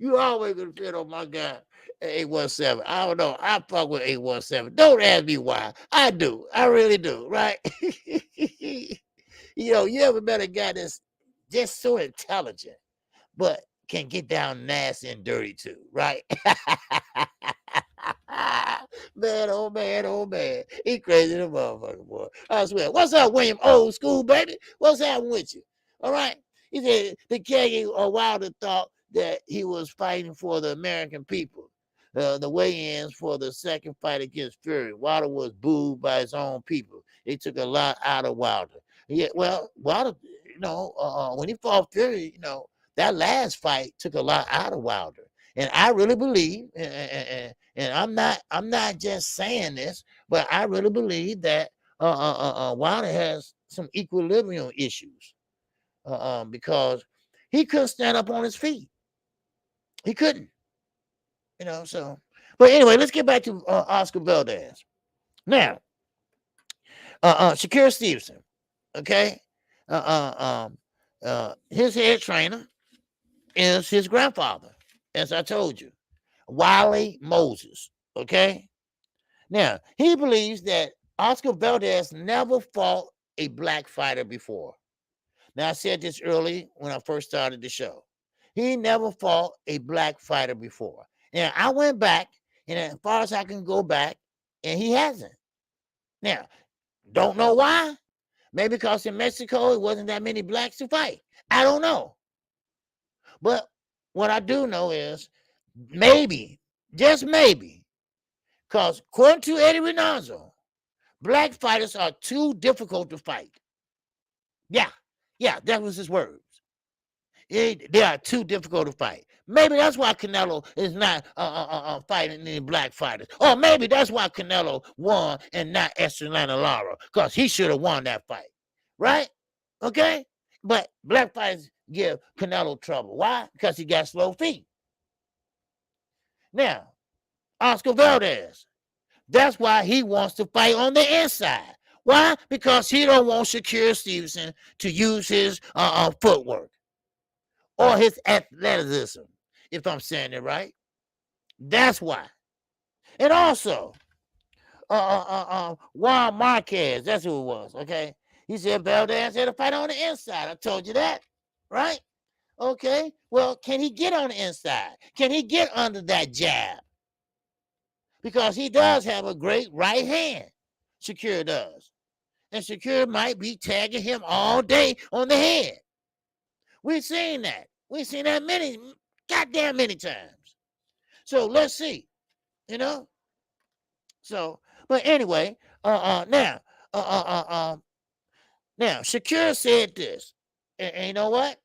You always gonna fit on my guy, 817. I don't know. I fuck with 817. Don't ask me why. I do. I really do. Right? You ever met a guy that's just so intelligent, but can get down nasty and dirty too, right? Man, oh man, oh man. He crazy the motherfucker, boy. I swear. What's up, William? Old school, baby. What's happening with you? All right. He said the king Wilder thought that he was fighting for the American people. The weigh-ins for the second fight against Fury. Wilder was booed by his own people. They took a lot out of Wilder. Yeah, well, Wilder, when he fought Fury, that last fight took a lot out of Wilder. And I really believe, and I'm not just saying this, but I really believe that Wilder has some equilibrium issues because he couldn't stand up on his feet. He couldn't, so. But anyway, let's get back to Oscar Valdez. Now, Shakur Stevenson, okay? His head trainer is his grandfather, as I told you, Wiley Moses, okay? Now, he believes that Oscar Valdez never fought a black fighter before. Now, I said this early when I first started the show. He never fought a black fighter before. And I went back, and as far as I can go back, and he hasn't. Now, don't know why. Maybe because in Mexico, it wasn't that many blacks to fight. I don't know. But what I do know is maybe, just maybe, because according to Eddie Reynoso, black fighters are too difficult to fight. Yeah, that was his words. They are too difficult to fight. Maybe that's why Canelo is not fighting any black fighters. Or maybe that's why Canelo won and not Estrelana Lara, because he should have won that fight. Right? Okay? But black fighters give Canelo trouble. Why? Because he got slow feet. Now, Oscar Valdez, that's why he wants to fight on the inside. Why? Because he don't want Shakur Stevenson to use his footwork or his athleticism, if I'm saying it right. That's why. And also, Juan Marquez, that's who it was, okay? He said Valdez had to fight on the inside. I told you that, right? Okay, well, can he get on the inside? Can he get under that jab? Because he does have a great right hand. Shakur does. And Shakur might be tagging him all day on the head. We've seen that. We've seen that goddamn many times. So let's see, So, but anyway, now Shakur said this, and you know what?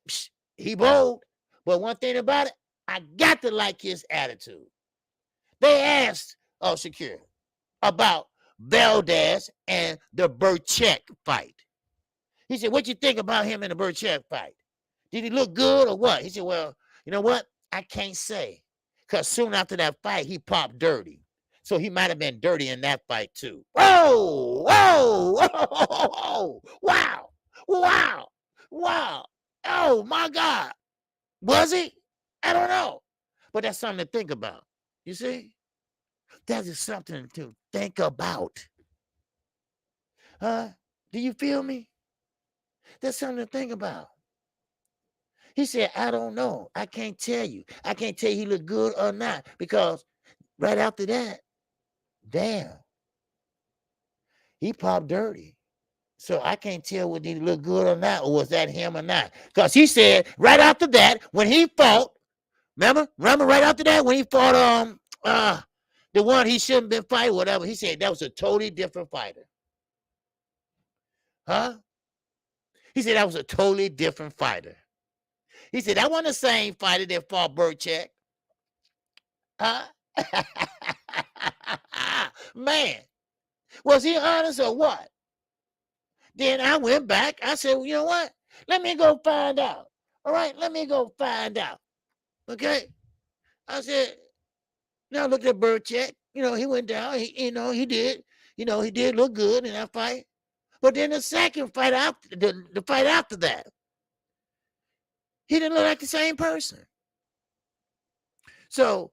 He bold, but one thing about it, I got to like his attitude. They asked Shakur about Valdez and the Burchett fight. He said, what you think about him in the Burchett fight? Did he look good or what? He said, well, you know what? I can't say. Because soon after that fight, he popped dirty. So he might have been dirty in that fight too. Whoa, whoa, whoa, whoa, wow, wow, wow. Oh, my God. Was he? I don't know. But that's something to think about. You see? That is something to think about. Do you feel me? That's something to think about. He said, I don't know. I can't tell you. I can't tell you he looked good or not. Because right after that, damn, he popped dirty. So I can't tell whether he looked good or not, or was that him or not. Because he said right after that, when he fought, remember right after that, when he fought the one he shouldn't been fighting, whatever, he said that was a totally different fighter. Huh? He said that was a totally different fighter. He said that wasn't the same fighter that fought Burchett. Huh? Man, was he honest or what? Then I went back. I said, well, you know what? Let me go find out. All right, let me go find out. Okay? I said, now look at Burchett. You know, he went down. He did. You know, he did look good in that fight. But then the second fight after the fight after that, he didn't look like the same person. So,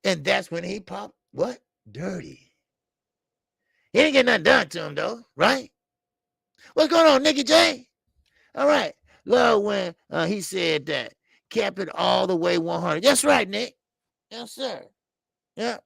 and that's when he popped what? Dirty. He didn't get nothing done to him though, right? What's going on, Nicky J? All right. Love when he said that. Kept it all the way 100. That's right, Nick. Yes, sir. Yeah.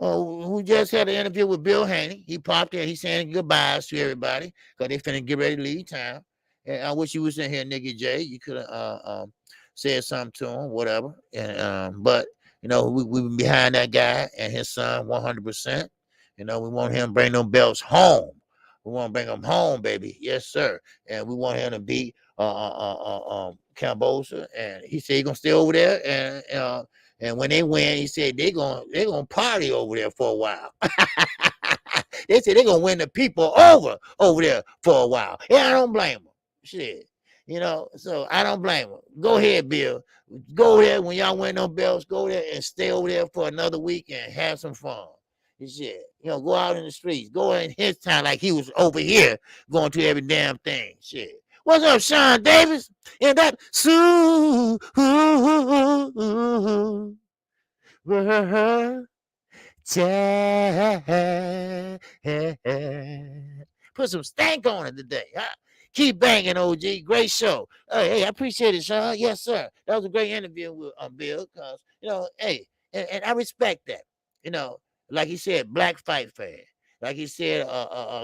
Oh, we just had an interview with Bill Haney. He popped in. He's saying goodbyes to everybody because they finna get ready to leave town. And I wish you was in here, Nicky J. You could have said something to him, whatever. And but you know, we been behind that guy and his son 100%. You know, we want him to bring them belts home. We want to bring them home, baby. Yes, sir. And we want him to beat Cambosa. And he said he's gonna stay over there. And when they win, he said they're gonna party over there for a while. They said they're gonna win the people over there for a while. Yeah, I don't blame them. Shit. You know, so I don't blame them. Go ahead, Bill. Go there when y'all win them belts. Go there and stay over there for another week and have some fun. Shit. You know, go out in the streets. Go in his town like he was over here going to every damn thing. Shit. What's up, Sean Davis? And that put some stank on it today. Huh? Keep banging, OG. Great show. Hey, I appreciate it, Sean. Yes, sir. That was a great interview with Bill, because, you know, hey, and I respect that. You know, like he said, Black Fight Fan. Like he said,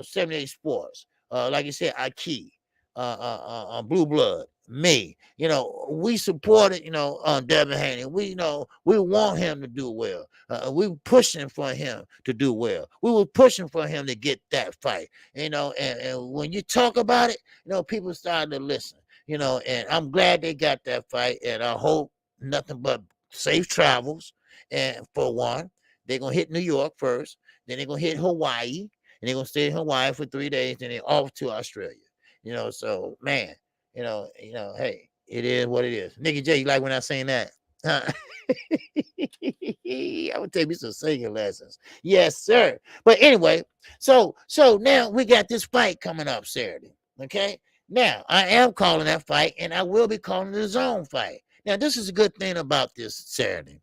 78 Sports. Like he said, Aki. Blue Blood, me. You know, we supported, you know, Devin Haney. We, you know, we want him to do well. We were pushing for him to do well. We were pushing for him to get that fight. You know, and when you talk about it, you know, people started to listen. You know, and I'm glad they got that fight. And I hope nothing but safe travels. And for one, they're gonna hit New York first. Then they're gonna hit Hawaii, and they're gonna stay in Hawaii for 3 days. Then they're off to Australia. You know, so man, you know, hey, it is what it is. Nicky J, you like when I sing that? Huh? I would take me some singing lessons. Yes, sir. But anyway, so now we got this fight coming up Saturday. Okay. Now I am calling that fight, and I will be calling the zone fight. Now, this is a good thing about this Saturday.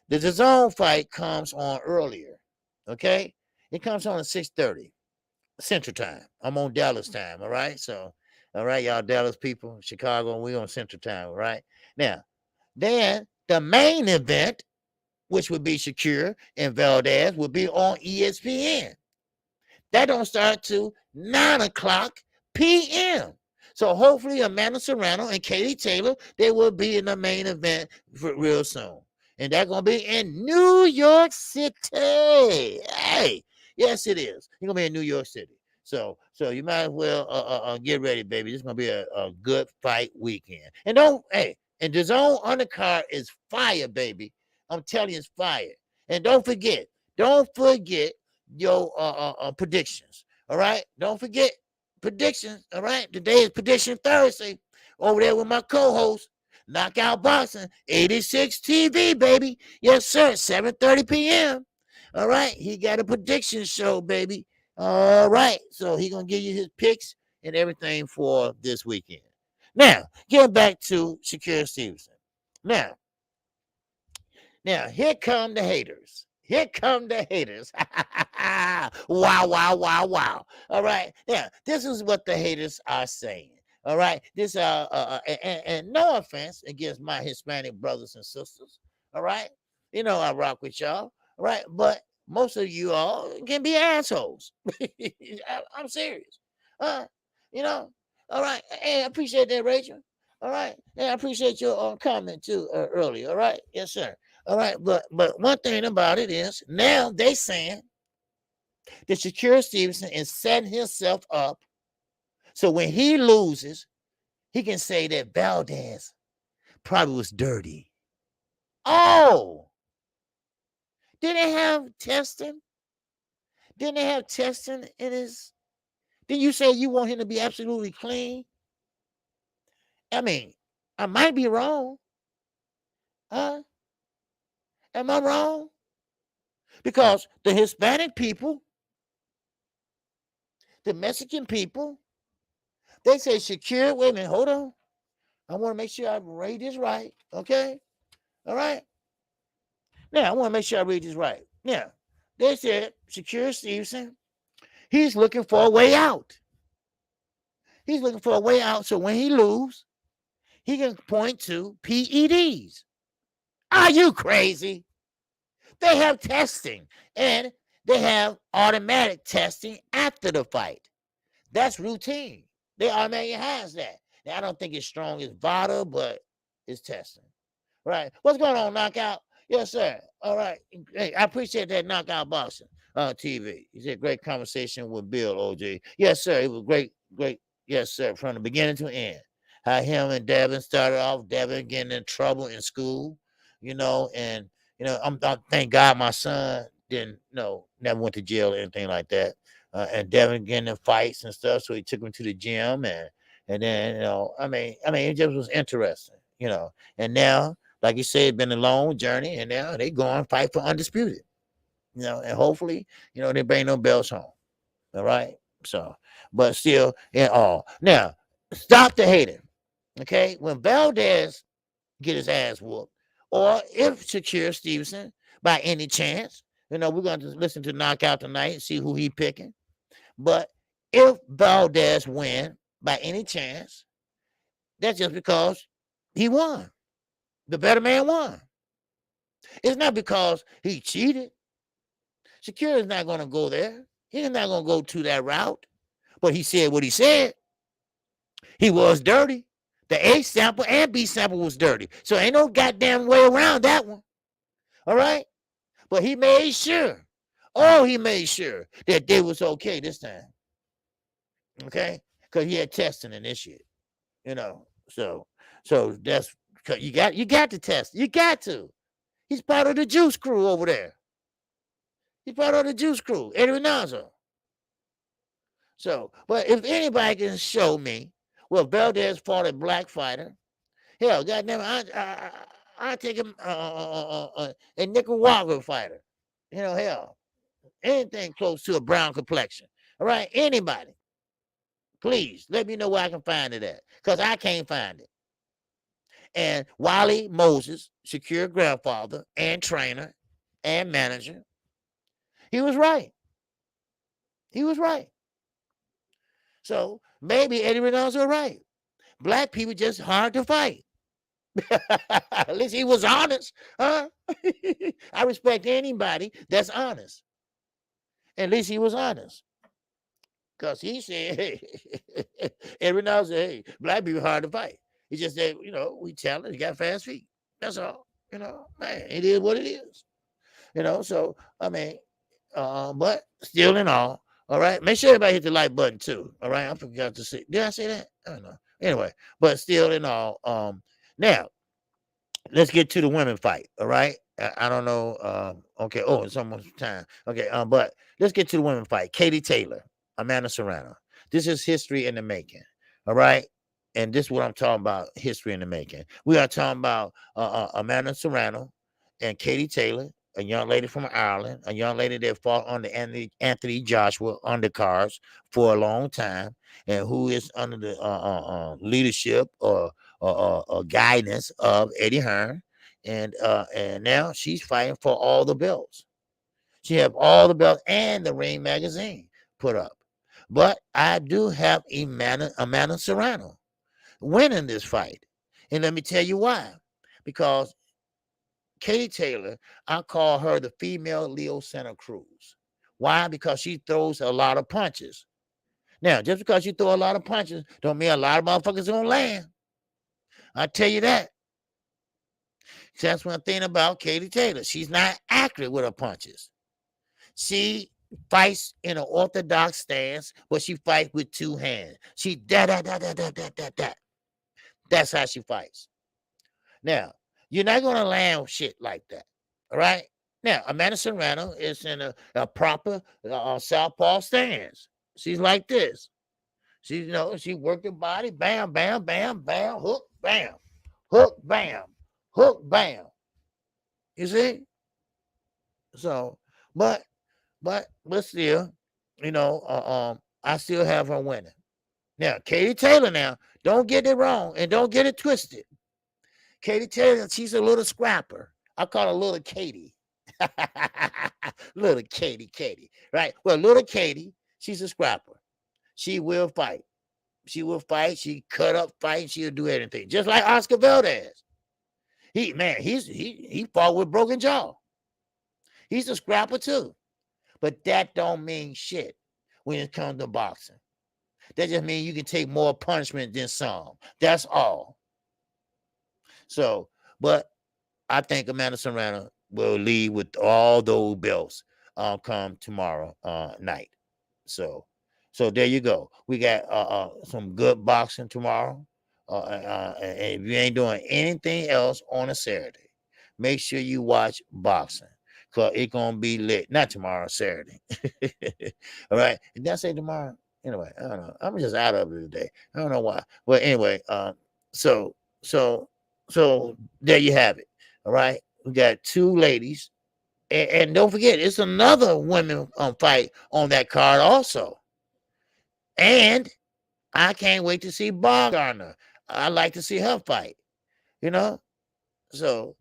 The zone fight comes on earlier. Okay, it comes on at 6:30. Central Time. I'm on Dallas time, all right? So, all right, y'all Dallas people, Chicago, we on Central Time, all right? Now, then the main event, which would be Shakur and Valdez, will be on ESPN. That don't start till 9 o'clock p.m. So hopefully Amanda Serrano and Katie Taylor, they will be in the main event real soon. And that's going to be in New York City. Hey, yes, it is. You're going to be in New York City. So you might as well get ready, baby. This is going to be a good fight weekend. And and the zone undercard is fire, baby. I'm telling you, it's fire. And don't forget your predictions. All right. Don't forget predictions. All right. Today is Prediction Thursday. Over there with my co-host, Knockout Boxing, 86 TV, baby. Yes, sir. 7:30 p.m. All right. He got a prediction show, baby. All right. So he gonna give you his picks and everything for this weekend. Now, getting back to Shakira Stevenson. Now, here come the haters. Here come the haters. Wow, wow, wow, wow. All right. Now, this is what the haters are saying. All right. This and no offense against my Hispanic brothers and sisters. All right. You know I rock with y'all. All right. But most of you all can be assholes. I'm serious. You know. All right. Hey, I appreciate that, Rachel. All right. Yeah, I appreciate your comment too earlier. All right. Yes, sir. All right, but one thing about it is now they saying that Shakira Stevenson is setting himself up so when he loses, he can say that Valdez probably was dirty. Oh, did they have testing? Didn't they have testing in his? Did you say you want him to be absolutely clean? I mean, I might be wrong. Huh? Am I wrong? Because the Hispanic people, the Mexican people, they say Shakira, wait a minute, hold on. I want to make sure I read this right. Okay? All right. Now, I want to make sure I read this right. Now, they said Shakira Stevenson, he's looking for a way out. He's looking for a way out so when he loses, he can point to PEDs. Are you crazy? They have testing and they have automatic testing after the fight. That's routine. They automatically has that. Now, I don't think it's strong as VADA, but it's testing. Right. What's going on, Knockout? Yes, sir. All right. Hey, I appreciate that Knockout Boxing TV. He said great conversation with Bill, OJ. Yes, sir. It was great. Yes, sir. From the beginning to end. How him and Devin started off, Devin getting in trouble in school, and I thank God my son didn't, never went to jail or anything like that. And Devin getting in fights and stuff, so he took him to the gym, and then it just was interesting, and now, like you said, it's been a long journey, and now they go and fight for undisputed, and hopefully, they bring no belts home. All right. So, but still, in all. Now, stop the hating. Okay. When Valdez get his ass whooped, or if Shakira Stevenson, by any chance, we're going to listen to Knockout tonight and see who he picking. But if Valdez win by any chance, that's just because he won. The better man won. It's not because he cheated. Shakira is not going to go there. He's not going to go to that route. But he said what he said. He was dirty. The A sample and B sample was dirty. So ain't no goddamn way around that one. All right? But he made sure. He made sure that they was okay this time. Okay? Because he had testing and this shit. So that's because you got to test. You got to. He's part of the juice crew over there. He's part of the juice crew, Eddie Renazzo. So, but if anybody can show me, well, Valdez fought a black fighter. Hell, goddamn, I take him a Nicaraguan fighter. Hell, anything close to a brown complexion. All right, anybody, please let me know where I can find it at, because I can't find it. And Wally Moses, Shakira grandfather and trainer and manager, he was right. He was right. So maybe Eddie Renazzo right. Black people just hard to fight. At least he was honest, huh? I respect anybody that's honest. At least he was honest. Because he said, hey, Eddie Renazzo said, hey, black people hard to fight. He just said, we talented, he got fast feet. That's all. Man, it is what it is. So, but still in all right, make sure everybody hit the like button too. All right, I forgot to say. Did I say that? I don't know. Anyway, but still in all, now let's get to the women fight. All right. I don't know. Okay. Oh, it's almost time. Okay. But let's get to the women fight. Katie Taylor, Amanda Serrano. This is history in the making. All right. And this is what I'm talking about. History in the making. We are talking about Amanda Serrano and Katie Taylor, a young lady from Ireland, a young lady that fought under Anthony Joshua undercards for a long time, and who is under the leadership or guidance of Eddie Hearn, and now she's fighting for all the belts. She have all the belts and the Ring magazine put up. But I do have Amanda Serrano winning this fight, and let me tell you why. Because Katie Taylor, I call her the female Leo Santa Cruz. Why? Because she throws a lot of punches. Now, just because you throw a lot of punches, don't mean a lot of motherfuckers gonna land. I tell you that. That's one thing about Katie Taylor. She's not accurate with her punches. She fights in an orthodox stance, but she fights with two hands. She da. That's how she fights. Now, you're not gonna land shit like that. All right. Now, Amanda Serrano is in a proper southpaw stance. She's like this. She worked her body, bam, bam, bam, bam, hook, bam, hook, bam. You see? So, but still, I still have her winning. Now, Katie Taylor, don't get it wrong and don't get it twisted. Katie Taylor, she's a little scrapper. I call her little Katie. Little Katie, right? Well, little Katie, she's a scrapper. She will fight. She cut up fight. She'll do anything. Just like Oscar Valdez. He fought with broken jaw. He's a scrapper too. But that don't mean shit when it comes to boxing. That just means you can take more punishment than some. That's all. So, but I think Amanda Serrano will lead with all those belts come tomorrow night. So there you go. We got some good boxing tomorrow. And if you ain't doing anything else on a Saturday, make sure you watch boxing. Cause it's gonna be lit. Not tomorrow, Saturday. All right. And did I say tomorrow? Anyway, I don't know. I'm just out of it today. I don't know why. Well, anyway, so there you have it. All right. We got two ladies. And don't forget, it's another women fight on that card also. And I can't wait to see Baumgartner. I like to see her fight. So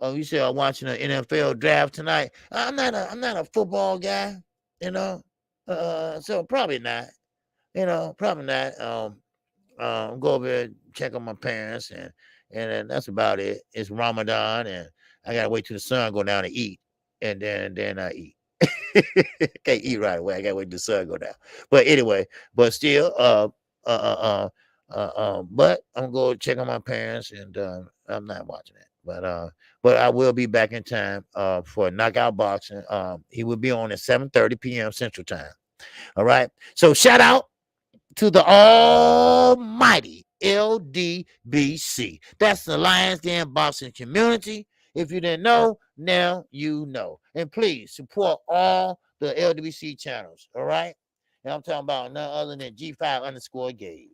you said I'm watching an NFL draft tonight. I'm not a football guy, so probably not. Probably not. Go over there, check on my parents, and that's about it. It's Ramadan, and I gotta wait till the sun go down to eat, and then I eat. Can't eat right away. I gotta wait till the sun go down. But anyway, but still, but I'm going to check on my parents, and I'm not watching it. But I will be back in time for knockout boxing. He will be on at 7:30 p.m. Central Time. All right. So shout out to the almighty LDBC. That's the Lions Den Boxing Community. If you didn't know, now you know. And please support all the LDBC channels. All right. And I'm talking about none other than G5_Gabe.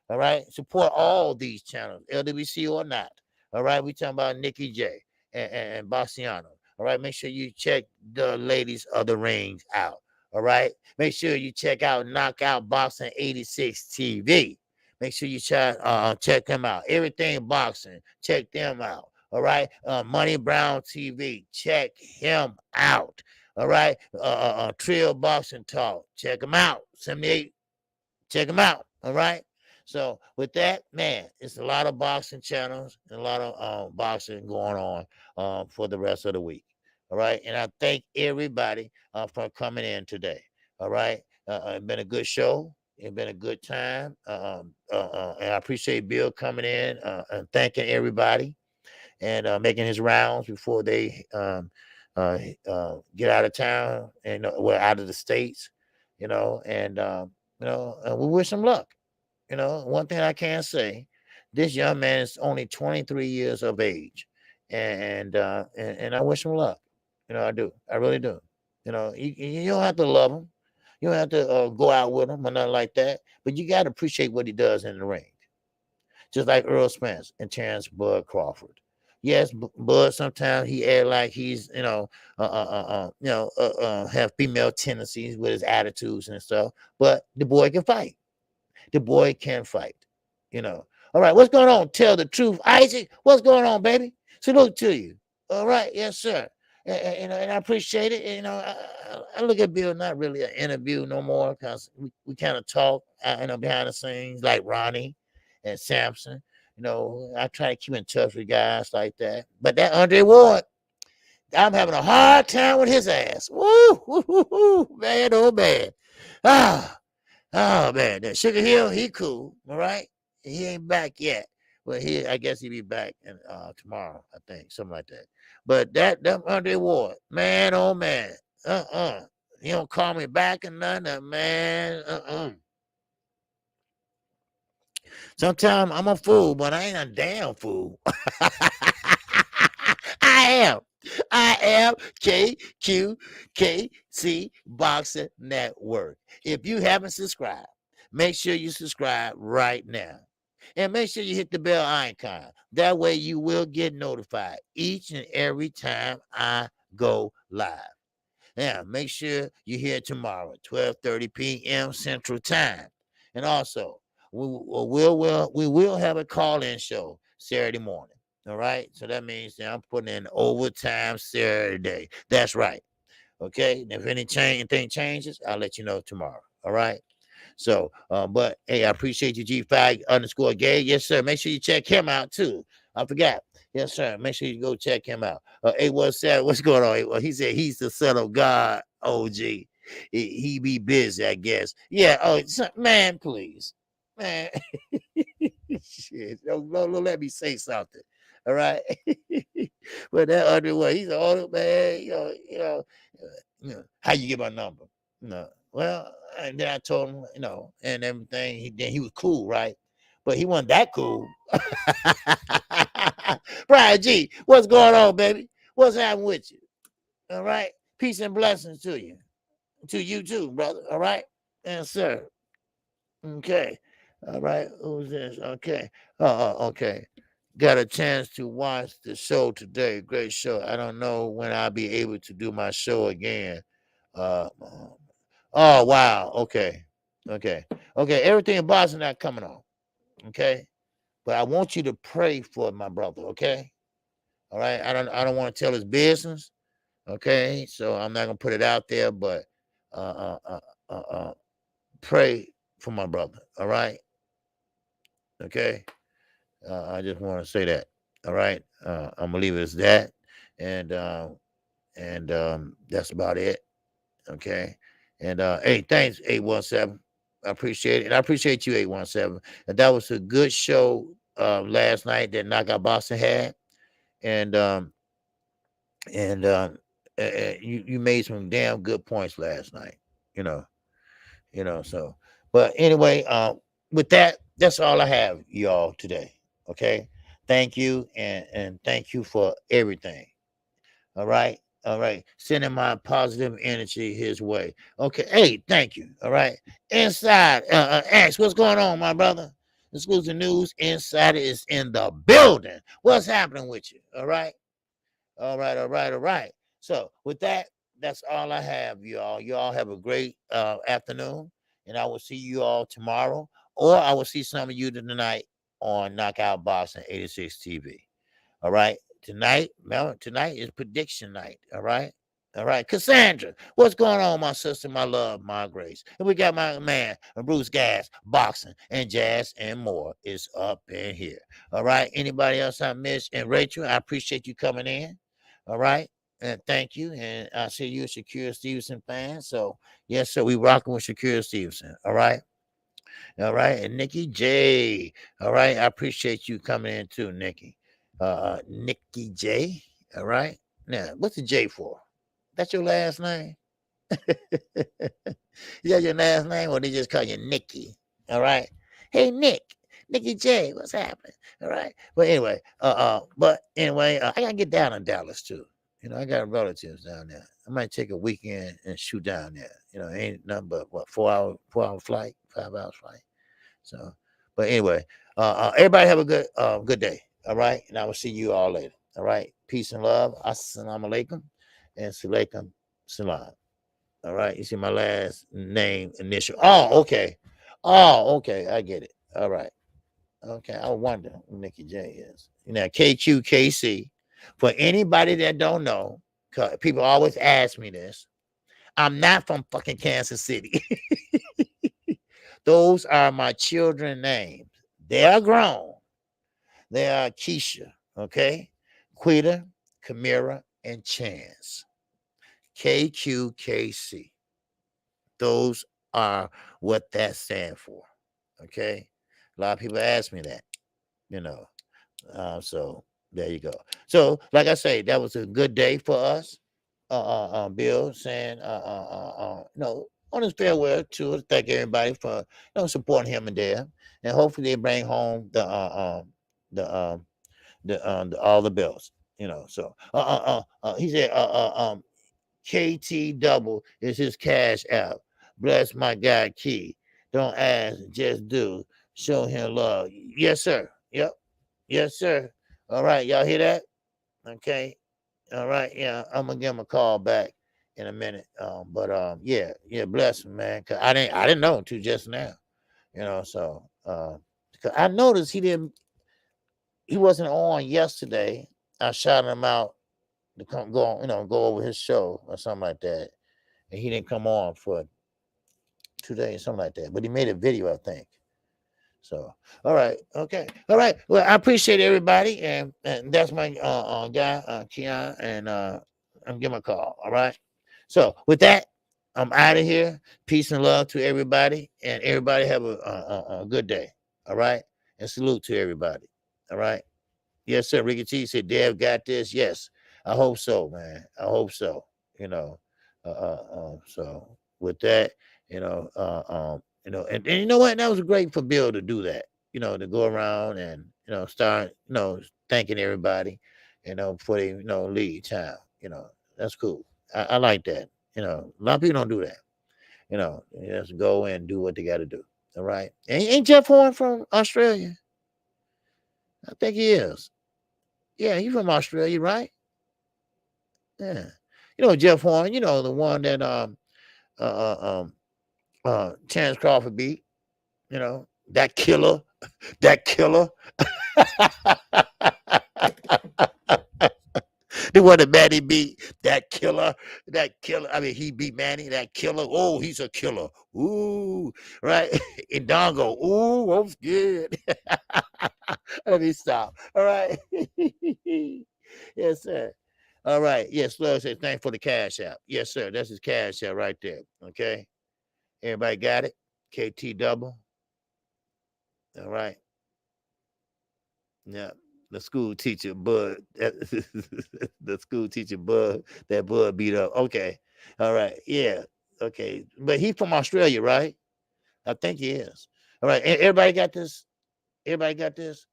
All right. Support all these channels, LWC or not. All right. We talking about Nikki J and Bassiano. All right. Make sure you check the ladies of the rings out. All right. Make sure you check out Knockout Boxing 86 TV. Make sure you check them out. Everything Boxing. Check them out. All right. Money Brown TV. Check him out. All right. Trill Boxing Talk. Check him out. 78. Check him out. All right. So with that, man, it's a lot of boxing channels and a lot of boxing going on for the rest of the week. All right. And I thank everybody for coming in today. All right. It's been a good show. It's been a good time. And I appreciate Bill coming in and thanking everybody and making his rounds before they get out of town and out of the states, and we wish him luck. One thing I can say This young man is only 23 years of age, and I wish him luck. I do. I really do. You don't have to love him. You don't have to go out with him or nothing like that. But you got to appreciate what he does in the ring. Just like Earl Spence and Terrence Bud Crawford. Yes, Bud sometimes he act like he's have female tendencies with his attitudes and stuff. But the boy can fight. The boy can fight. All right, what's going on? Tell the truth, Isaac. What's going on, baby? Salute to you. All right, yes, sir. And I appreciate it. I look at Bill not really an interview no more because we kind of talk, behind the scenes like Ronnie and Sampson. I try to keep in touch with guys like that. But that Andre Ward, I'm having a hard time with his ass. Woo, woo, woo, woo, man, oh man. Oh man, that Sugar Hill, he cool, all right. He ain't back yet. Well, I guess he'll be back tomorrow, I think, something like that. But that Andre Ward, man, oh man, he don't call me back or nothing, man. Sometimes I'm a fool, but I ain't a damn fool. I am KQKC Boxing Network. If you haven't subscribed, make sure you subscribe right now. And make sure you hit the bell icon. That way you will get notified each and every time I go live. Now, make sure you're here tomorrow at 12:30 p.m. Central Time. And also, we will have a call-in show Saturday morning. All right? So that means that I'm putting in overtime Saturday. That's right. Okay? And if anything changes, I'll let you know tomorrow. All right? So, but hey, I appreciate you, G5_Gay. Yes, sir. Make sure you check him out too. I forgot. Yes, sir. Make sure you go check him out. 817, what's going on? Well, he said he's the son of God, OG. He be busy, I guess. Yeah. Oh, man, please. Man. Shit. Don't let me say something. All right. But that underway, he's an older man. How you get my number? No. Well, and then I told him, and everything. Then he was cool, right? But he wasn't that cool. Brian G, what's going on, baby? What's happening with you? All right. Peace and blessings to you. To you too, brother. All right. And sir. Okay. All right. Who's this? Okay. Okay. Got a chance to watch the show today. Great show. I don't know when I'll be able to do my show again. Oh, wow. Okay. Everything in Boston not coming on. Okay. But I want you to pray for my brother. Okay. All right. I don't want to tell his business. Okay. So I'm not going to put it out there, but pray for my brother. All right. Okay. I just want to say that. All right. I'm going to leave it as that. And that's about it. Okay. And hey, thanks, 817. I appreciate it. And I appreciate you, 817. And that was a good show last night that Knockout Boxing had. And you made some damn good points last night. So but anyway, with that, that's all I have, y'all, today. Okay. Thank you, and thank you for everything. All right. Sending my positive energy his way. Okay. Hey, thank you. All right. Inside, Ash, what's going on, my brother? Exclusive news. Insider is in the building. What's happening with you? All right. All right. So with that, that's all I have, y'all. Y'all have a great afternoon, and I will see you all tomorrow, or I will see some of you tonight on Knockout Boxing 86 TV. All right. Tonight is prediction night. All right. Cassandra, what's going on, my sister, my love, my grace? And we got my man, Bruce Gas, boxing and jazz and more is up in here. All right. Anybody else I missed? And Rachel, I appreciate you coming in. All right. And thank you. And I see you a Shakur Stevenson fan. So yes, sir, we rocking with Shakur Stevenson. All right. And Nikki J. All right. I appreciate you coming in too, Nikki. Nikki J. All right. Now, what's the J for? That's your last name? Is that your last name, or they just call you Nikki? All right. Hey, Nicky J, what's happening? All right. But anyway, I gotta get down in Dallas too. You know, I got relatives down there. I might take a weekend and shoot down there. You know, ain't nothing but what 4 hour flight, 5 hours flight. So, but anyway, everybody have a good day. All right, and I will see you all later. All right, peace and love. Assalamu alaikum and salaikum salam. All right, you see my last name initial. Oh, okay. I get it. All right. Okay, I wonder who Nikki J is. Now, KQKC, for anybody that don't know, because people always ask me this, I'm not from fucking Kansas City. Those are my children's names. They are grown. They are Keisha, okay? Quita, Kamira, and Chance. KQKC. Those are what that stands for, okay? A lot of people ask me that, you know. So there you go. So, like I say, that was a good day for us. Bill saying, on his farewell to thank everybody for supporting him and there, and hopefully they bring home the all the bills. So he said, KT double is his cash app. Bless my guy Key. Don't ask, just do. Show him love. Yes, sir. Yep. Yes, sir. All right, y'all hear that? Okay. All right, yeah, I'm gonna give him a call back in a minute. Yeah, bless him, man. Cause I didn't know until just now, So, because I noticed he wasn't on yesterday. I shouted him out to go over his show or something like that, and he didn't come on for 2 days, something like that. But he made a video, I think. So, all right, okay, all right. Well, I appreciate everybody, and that's my guy, Keon, and I'm giving a call. All right. So with that, I'm out of here. Peace and love to everybody, and everybody have a good day. All right, and salute to everybody. All right. Yes, sir. Ricky T said, "Dev got this." Yes, I hope so, man. I hope so. So with that, and you know what? That was great for Bill to do that. To go around and start thanking everybody, for the lead time. That's cool. I like that. A lot of people don't do that. Just go and do what they got to do. All right. Ain't Jeff Horn from Australia? I think he is. Yeah, he's from Australia, right? Yeah. Jeff Horn, the one that Chance Crawford beat, that killer. The one that Manny beat, that killer. I mean, he beat Manny, that killer. Oh, he's a killer. Ooh, right. In Dongo. Ooh, that's good. Let me stop. All right. Yes, sir. All right. Yes, Lord says thanks for the cash app. Yes, sir. That's his cash app right there. Okay. Everybody got it? KT double. All right. Yeah. The school teacher, Bud. The school teacher, Bud. That Bud beat up. Okay. All right. Yeah. Okay. But he's from Australia, right? I think he is. All right. Everybody got this? Everybody got this?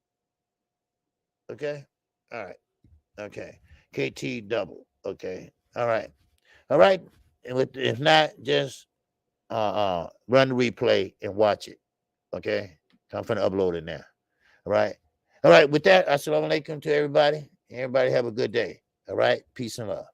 Okay. All right. Okay. KT double. Okay. All right. All right. And if not, just run the replay and watch it. Okay. I'm finna upload it now. All right. All right. With that, assalamu alaikum to everybody. Everybody have a good day. All right. Peace and love.